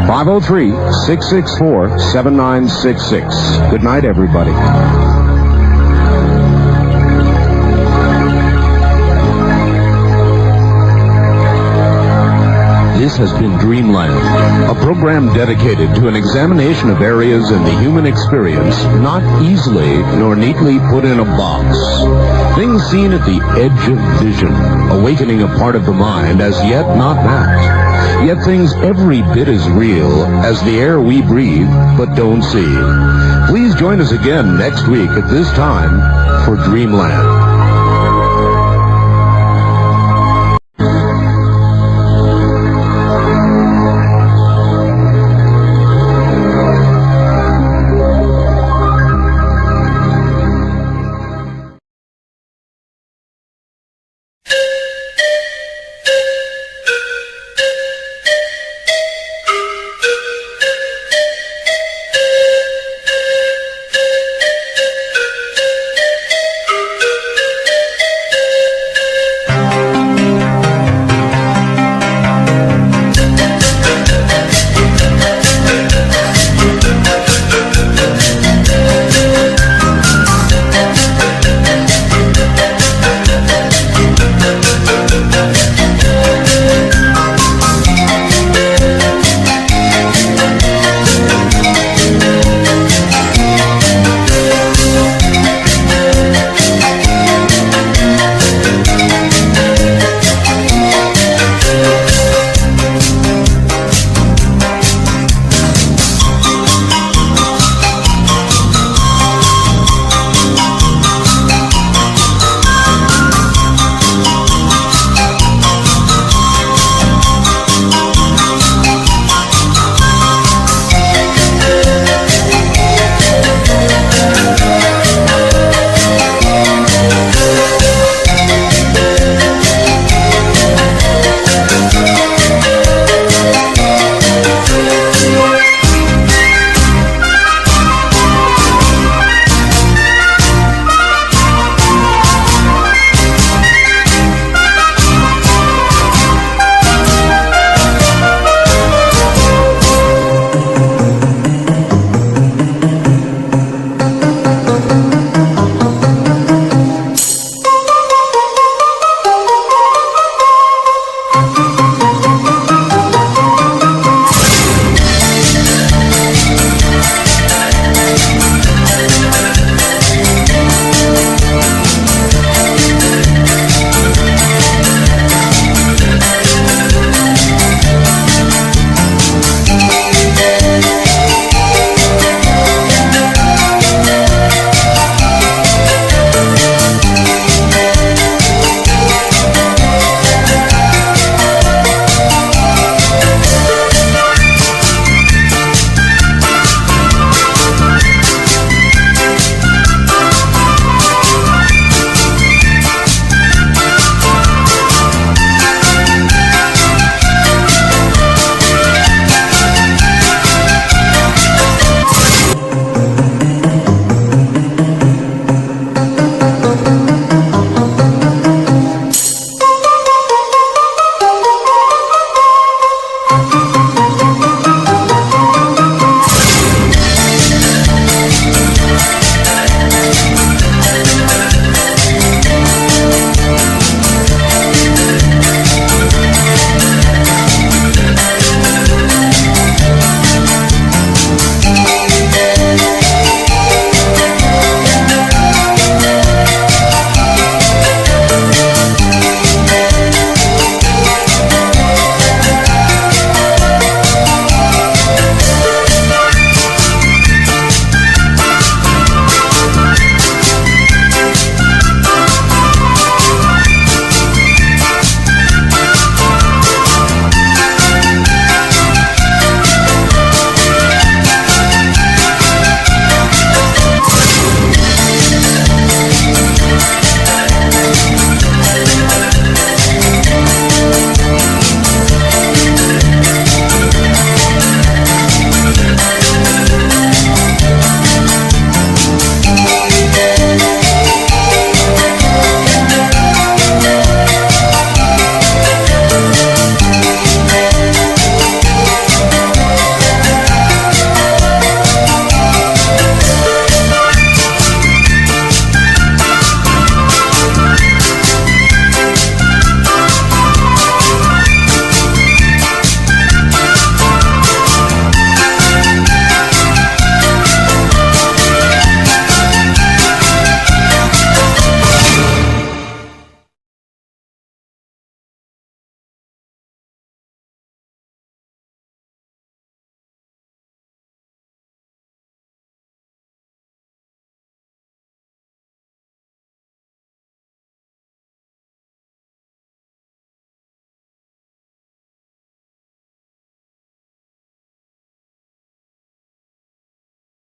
503-664-7966. Good night, everybody. This has been Dreamland, a program dedicated to an examination of areas in the human experience not easily nor neatly put in a box. Things seen at the edge of vision, awakening a part of the mind as yet not mapped. Yet things every bit as real as the air we breathe but don't see. Please join us again next week at this time for Dreamland.